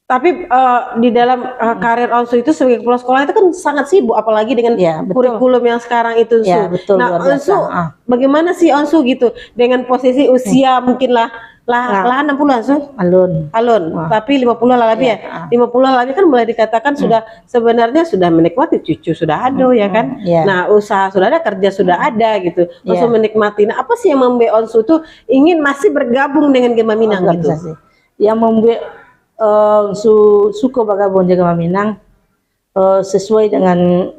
Tapi di dalam karir Onsu itu sebagai kepala sekolah itu kan sangat sibuk, apalagi dengan kurikulum yang sekarang itu. Ya, betul, nah, Onsu, bagaimana sih Onsu gitu dengan posisi usia mungkin lah 60-an Onsu? Alun. Tapi 50 lah lebih ya. 50 lebih kan boleh dikatakan sudah sebenarnya sudah menikmati cucu sudah ada ya kan. Nah, usaha sudah ada, kerja sudah ada gitu. Onsu menikmati. Nah, apa sih yang membuat Onsu tuh ingin masih bergabung dengan Gema Minang gitu? Yang membuat suku bergabung dengan Minang sesuai dengan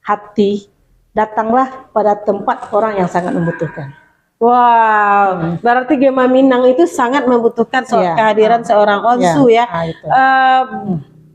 hati, datanglah pada tempat orang yang sangat membutuhkan. Wow, berarti Gema Minang itu sangat membutuhkan kehadiran seorang Onsu ya.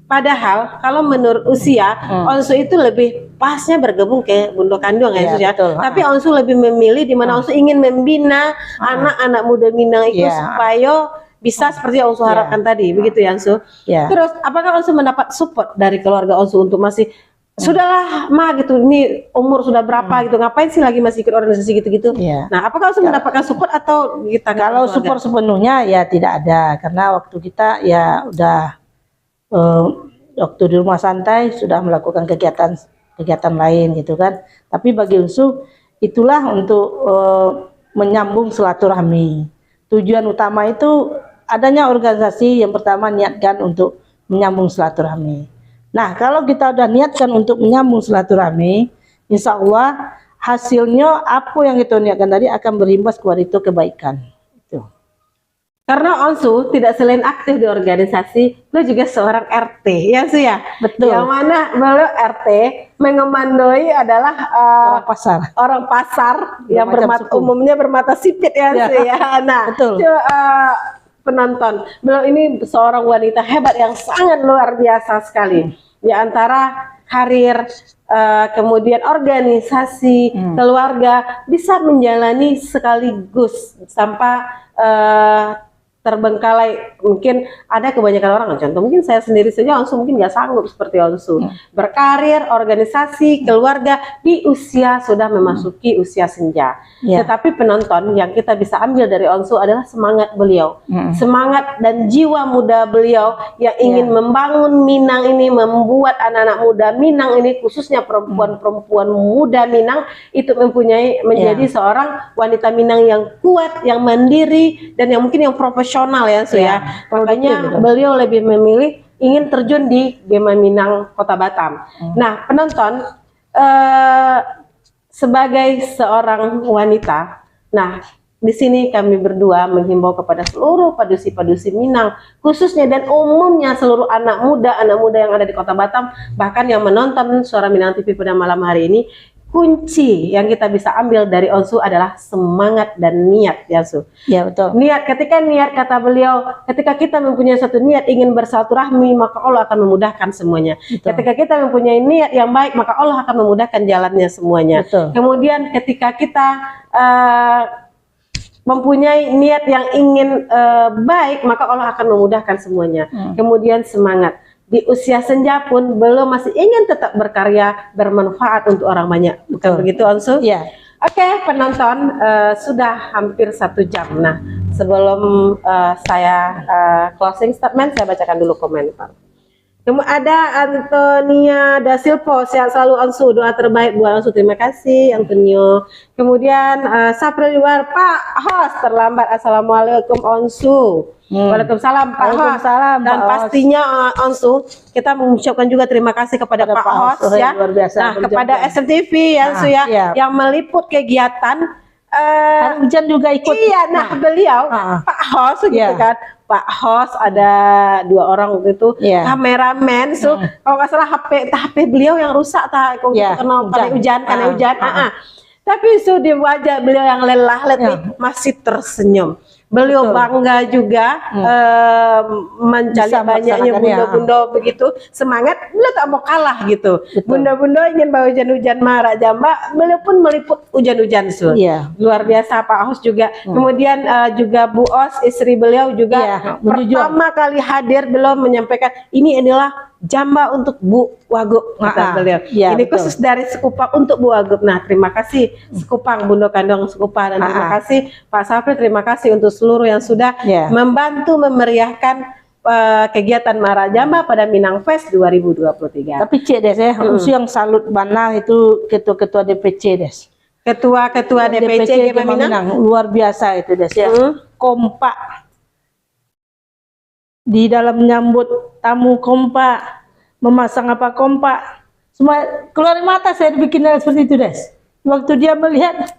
Padahal kalau menurut usia Onsu itu lebih pasnya bergabung ke Bundo Kandung ya, ya. Tapi Onsu lebih memilih di mana Onsu ingin membina anak-anak muda Minang itu supaya bisa seperti yang Onsu harapkan tadi, begitu ya Onsu. Terus apakah Onsu mendapat support dari keluarga Onsu untuk masih sudahlah gitu, ini umur sudah berapa gitu, ngapain sih lagi masih ikut organisasi gitu-gitu? Nah, apakah Onsu mendapatkan support atau kita? Kalau support sepenuhnya ya tidak ada, karena waktu kita ya udah waktu di rumah santai sudah melakukan kegiatan lain gitu kan. Tapi bagi Onsu itulah untuk menyambung silaturahmi. Tujuan utama itu adanya organisasi yang pertama niatkan untuk menyambung silaturahmi. Nah, kalau kita udah niatkan untuk menyambung silaturahmi, insya Allah hasilnya apa yang kita niatkan tadi akan berimbas kepada itu kebaikan. Itu. Karena Onsu tidak selain aktif di organisasi, beliau juga seorang RT, ya Su ya. Betul. Yang mana beliau RT mengomandoi adalah orang pasar yang umumnya bermata sipit ya Su ya. Nah, betul. Penonton, beliau ini seorang wanita hebat yang sangat luar biasa sekali. Di antara karir, kemudian organisasi, keluarga bisa menjalani sekaligus sampai terbengkalai. Mungkin ada kebanyakan orang, contoh mungkin saya sendiri saja Onsu mungkin nggak sanggup seperti Onsu berkarir, organisasi, keluarga di usia sudah memasuki usia senja. Tetapi penonton yang kita bisa ambil dari Onsu adalah semangat beliau, semangat dan jiwa muda beliau yang ingin membangun Minang ini, membuat anak-anak muda Minang ini, khususnya perempuan-perempuan muda Minang itu menjadi seorang wanita Minang yang kuat, yang mandiri, dan yang mungkin yang profesional ya Su ya. Makanya beliau lebih memilih ingin terjun di Gema Minang Kota Batam. Nah, penonton, sebagai seorang wanita, nah di sini kami berdua menghimbau kepada seluruh padusi-padusi Minang, khususnya dan umumnya seluruh anak muda yang ada di Kota Batam, bahkan yang menonton Suara Minang TV pada malam hari ini, kunci yang kita bisa ambil dari Onsu adalah semangat dan niat ya Su. Ya betul. Niat, ketika niat kata beliau, ketika kita mempunyai satu niat ingin bersilaturahmi, maka Allah akan memudahkan semuanya. Betul. Ketika kita mempunyai niat yang baik, maka Allah akan memudahkan jalannya semuanya. Betul. Kemudian ketika kita mempunyai niat yang ingin baik, maka Allah akan memudahkan semuanya. Kemudian semangat. Di usia senja pun belum masih ingin tetap berkarya, bermanfaat untuk orang banyak. Bukan begitu Onsu? Iya. Oke, penonton, sudah hampir 1 jam. Nah, sebelum saya closing statement, saya bacakan dulu komentar. Kemudian ada Antonia da Silva, sehat selalu Onsu, doa terbaik buat Onsu, terima kasih Antonio. Kemudian Sapril luar, Pak Host terlambat, assalamualaikum Onsu. Waalaikumsalam Pak Host. Dan pastinya Onsu, kita mengucapkan juga terima kasih kepada Pak Host ya. Nah, kepada SMTV ya Onsu ya, yang meliput kegiatan. Hujan juga ikut. Iya, nah beliau Pak Host gitu kan. Pak Host ada 2 orang waktu itu, kameramen, kalau nggak salah HP beliau yang rusak, karena hujan. Tapi di wajah beliau yang lelah letih masih tersenyum. beliau Betul. bangga juga mencari Bisa banyaknya melaksanakannya. bundo-bundo begitu semangat, beliau tak mau kalah gitu. Betul. Bundo-bundo ingin bawa hujan-hujan Marak Jamba, beliau pun meliput hujan-hujan Iya. luar biasa. Pak Os juga, kemudian juga Bu Os istri beliau juga Iya, menjujur. pertama kali hadir beliau menyampaikan ini adalah Jamba untuk Bu Wagub kata beliau. Iya, Ini betul. khusus dari Sekupang untuk Bu Wagub. Nah, terima kasih Sekupang, Bundo Kandong Sekupang, dan terima kasih Pak Safri, terima kasih untuk seluruh yang sudah Iya. membantu memeriahkan kegiatan Marak Jamba pada Minang Fest 2023. Tapi Cik Des ya, usu yang salut bana itu ketua-ketua DPC Des. Ketua-ketua DPC Gema Minang Minang luar biasa itu Des ya. Kompak di dalam menyambut tamu, kompak memasang apa, kompak, semua keluar mata saya bikin seperti itu Des. Waktu dia melihat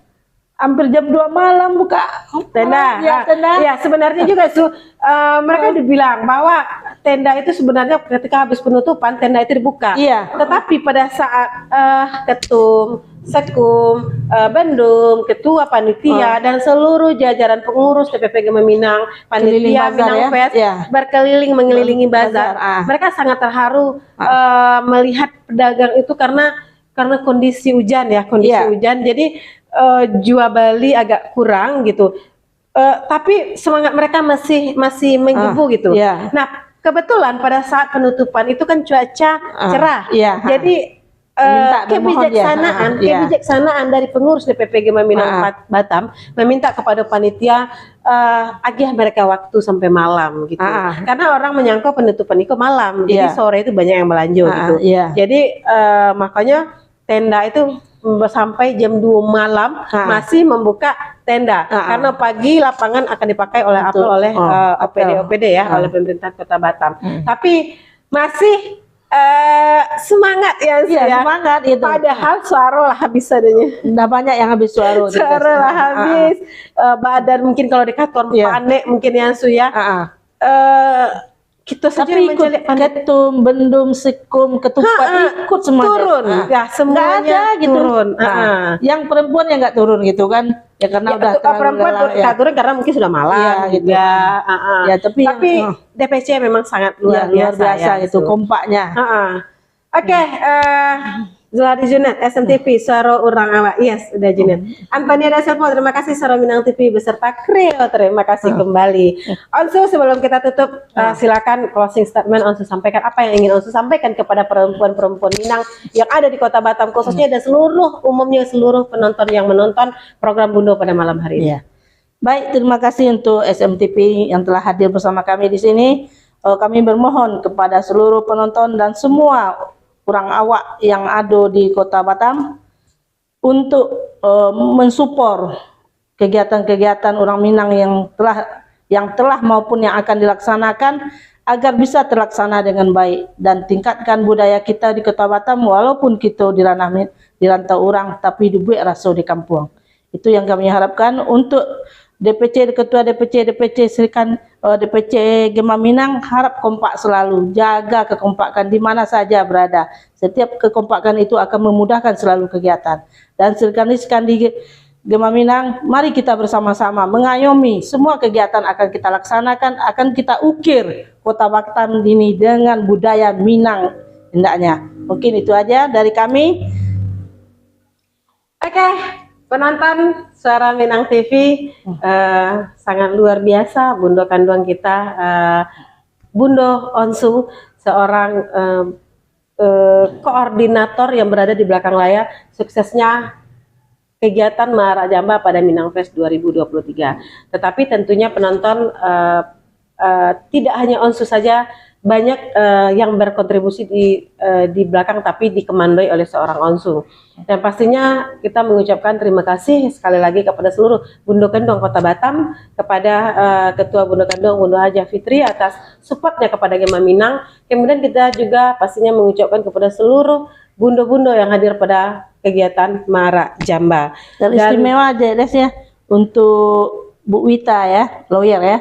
hampir jam 2 malam buka tenda. ya, tenda. Ya, sebenarnya juga mereka dibilang bahwa tenda itu sebenarnya ketika habis penutupan tenda itu dibuka. Iya. Tetapi pada saat ketum, sekum, bendum, ketua panitia dan seluruh jajaran pengurus TPP Gema Minang, Keliling panitia bazar Minang ya? Fest Iya. berkeliling mengelilingi bazar. Mereka sangat terharu melihat pedagang itu karena kondisi hujan ya, kondisi hujan. Jadi jual beli agak kurang gitu. Tapi semangat mereka masih menggebu gitu. Nah, kebetulan pada saat penutupan itu kan cuaca cerah. Jadi kebijaksanaan dari pengurus DPP Gema Minang Batam meminta kepada panitia agih mereka waktu sampai malam gitu. Karena orang menyangka penutupan itu malam, jadi sore itu banyak yang belanja gitu. Jadi makanya tenda itu sampai jam 2 malam masih membuka tenda karena pagi lapangan akan dipakai oleh OPD ya, oleh pemerintah Kota Batam. Tapi masih semangat ya, semangat itu. Padahal suara lah habis adanya. Udah banyak yang habis suara. Suara lah habis. Badan mungkin kalau di kantor panik mungkin yang kita saja tapi ikut ketum, bendum, sekum, ketupat ikut semua turun, ya semuanya ada gitu. Turun. Yang perempuan yang nggak turun gitu kan? Ya karena udah perempuan nggak turun karena mungkin sudah malam gitu. Ya tapi DPC memang sangat luar biasa itu kompaknya. Oke, Zulari Junet, SMTV, Soro Urang Awak. Yes, udah Junet. Antonia Daselpo, terima kasih Soro Minang TV beserta Krio, terima kasih kembali. Onsu, sebelum kita tutup, silakan closing statement Onsu sampaikan apa yang ingin Onsu sampaikan kepada perempuan-perempuan Minang yang ada di Kota Batam khususnya dan seluruh penonton yang menonton program Bundo pada malam hari ini. Baik, terima kasih untuk SMTV yang telah hadir bersama kami di sini. Kami bermohon kepada seluruh penonton dan semua kurang awak yang ada di Kota Batam untuk mensupport kegiatan-kegiatan orang Minang yang telah maupun yang akan dilaksanakan agar bisa terlaksana dengan baik dan tingkatkan budaya kita di Kota Batam walaupun kita di rantau orang tapi dibuat rasa di kampung. Itu yang kami harapkan untuk DPC, ketua DPC Serikan DPC Gema Minang harap kompak selalu, jaga kekompakan di mana saja berada. Setiap kekompakan itu akan memudahkan selalu kegiatan. Dan Serikan di Gema Minang, mari kita bersama-sama mengayomi semua kegiatan akan kita laksanakan, akan kita ukir Kota Batam ini dengan budaya Minang hendaknya. Mungkin itu aja dari kami. Oke. Penonton Suara Minang TV sangat luar biasa Bundo Kanduang kita, Bundo Onsu, seorang koordinator yang berada di belakang layar suksesnya kegiatan Marak Jamba pada Minang Fest 2023. Tetapi tentunya penonton tidak hanya Onsu saja, banyak yang berkontribusi di belakang tapi dikemandoi oleh seorang Onsu. Dan pastinya kita mengucapkan terima kasih sekali lagi kepada seluruh Bundo Kendong Kota Batam, kepada Ketua Bundo Kendong Bundo Haja Fitri atas supportnya kepada Gema Minang. Kemudian kita juga pastinya mengucapkan kepada seluruh bundo-bundo yang hadir pada kegiatan Marak Jamba. Dan istimewa aja Des ya untuk Bu Wita ya, lawyer ya.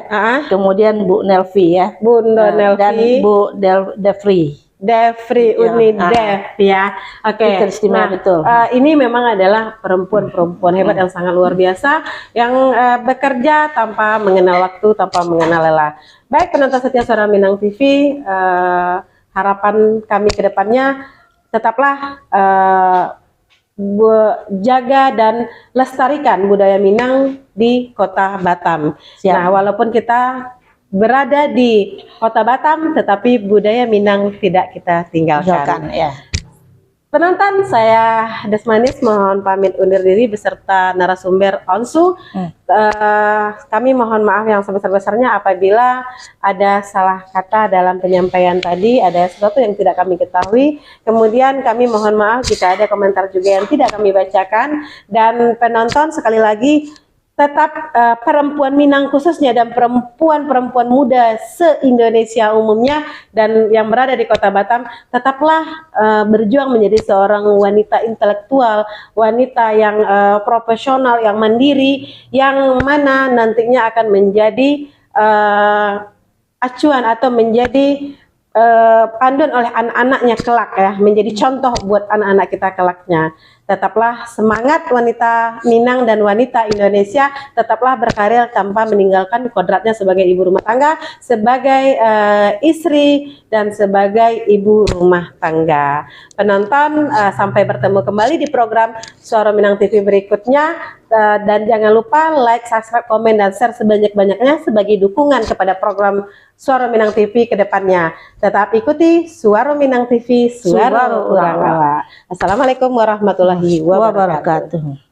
Kemudian Bu Nelvi ya. Bundo Nelvi dan Bu Devri. Devri Ya, Unidev ya. Oke. Itu istimewa, betul. Ini memang adalah perempuan-perempuan hebat yang sangat luar biasa yang bekerja tanpa mengenal waktu, tanpa mengenal lelah. Baik penonton setia Suara Minang TV, harapan kami ke depannya tetaplah jaga dan lestarikan budaya Minang di Kota Batam. Siap. Nah, walaupun kita berada di Kota Batam, tetapi budaya Minang tidak kita tinggalkan. Ya. Penonton, saya Desmanis mohon pamit undur diri beserta narasumber Onsu. Kami mohon maaf yang sebesar-besarnya apabila ada salah kata dalam penyampaian tadi, ada sesuatu yang tidak kami ketahui. Kemudian kami mohon maaf jika ada komentar juga yang tidak kami bacakan. Dan penonton, sekali lagi, tetap perempuan Minang khususnya dan perempuan-perempuan muda se-Indonesia umumnya dan yang berada di Kota Batam, tetaplah berjuang menjadi seorang wanita intelektual, wanita yang profesional, yang mandiri, yang mana nantinya akan menjadi acuan atau menjadi panduan oleh anak-anaknya kelak ya, menjadi contoh buat anak-anak kita kelaknya. Tetaplah semangat wanita Minang dan wanita Indonesia, tetaplah berkarya tanpa meninggalkan kodratnya sebagai ibu rumah tangga, sebagai istri dan sebagai ibu rumah tangga. Penonton, sampai bertemu kembali di program Suara Minang TV berikutnya, dan jangan lupa like, subscribe, komen, dan share sebanyak-banyaknya sebagai dukungan kepada program Suara Minang TV ke depannya. Tetap ikuti Suara Minang TV, Suara Orang Awa. Assalamualaikum warahmatullahi wabarakatuh.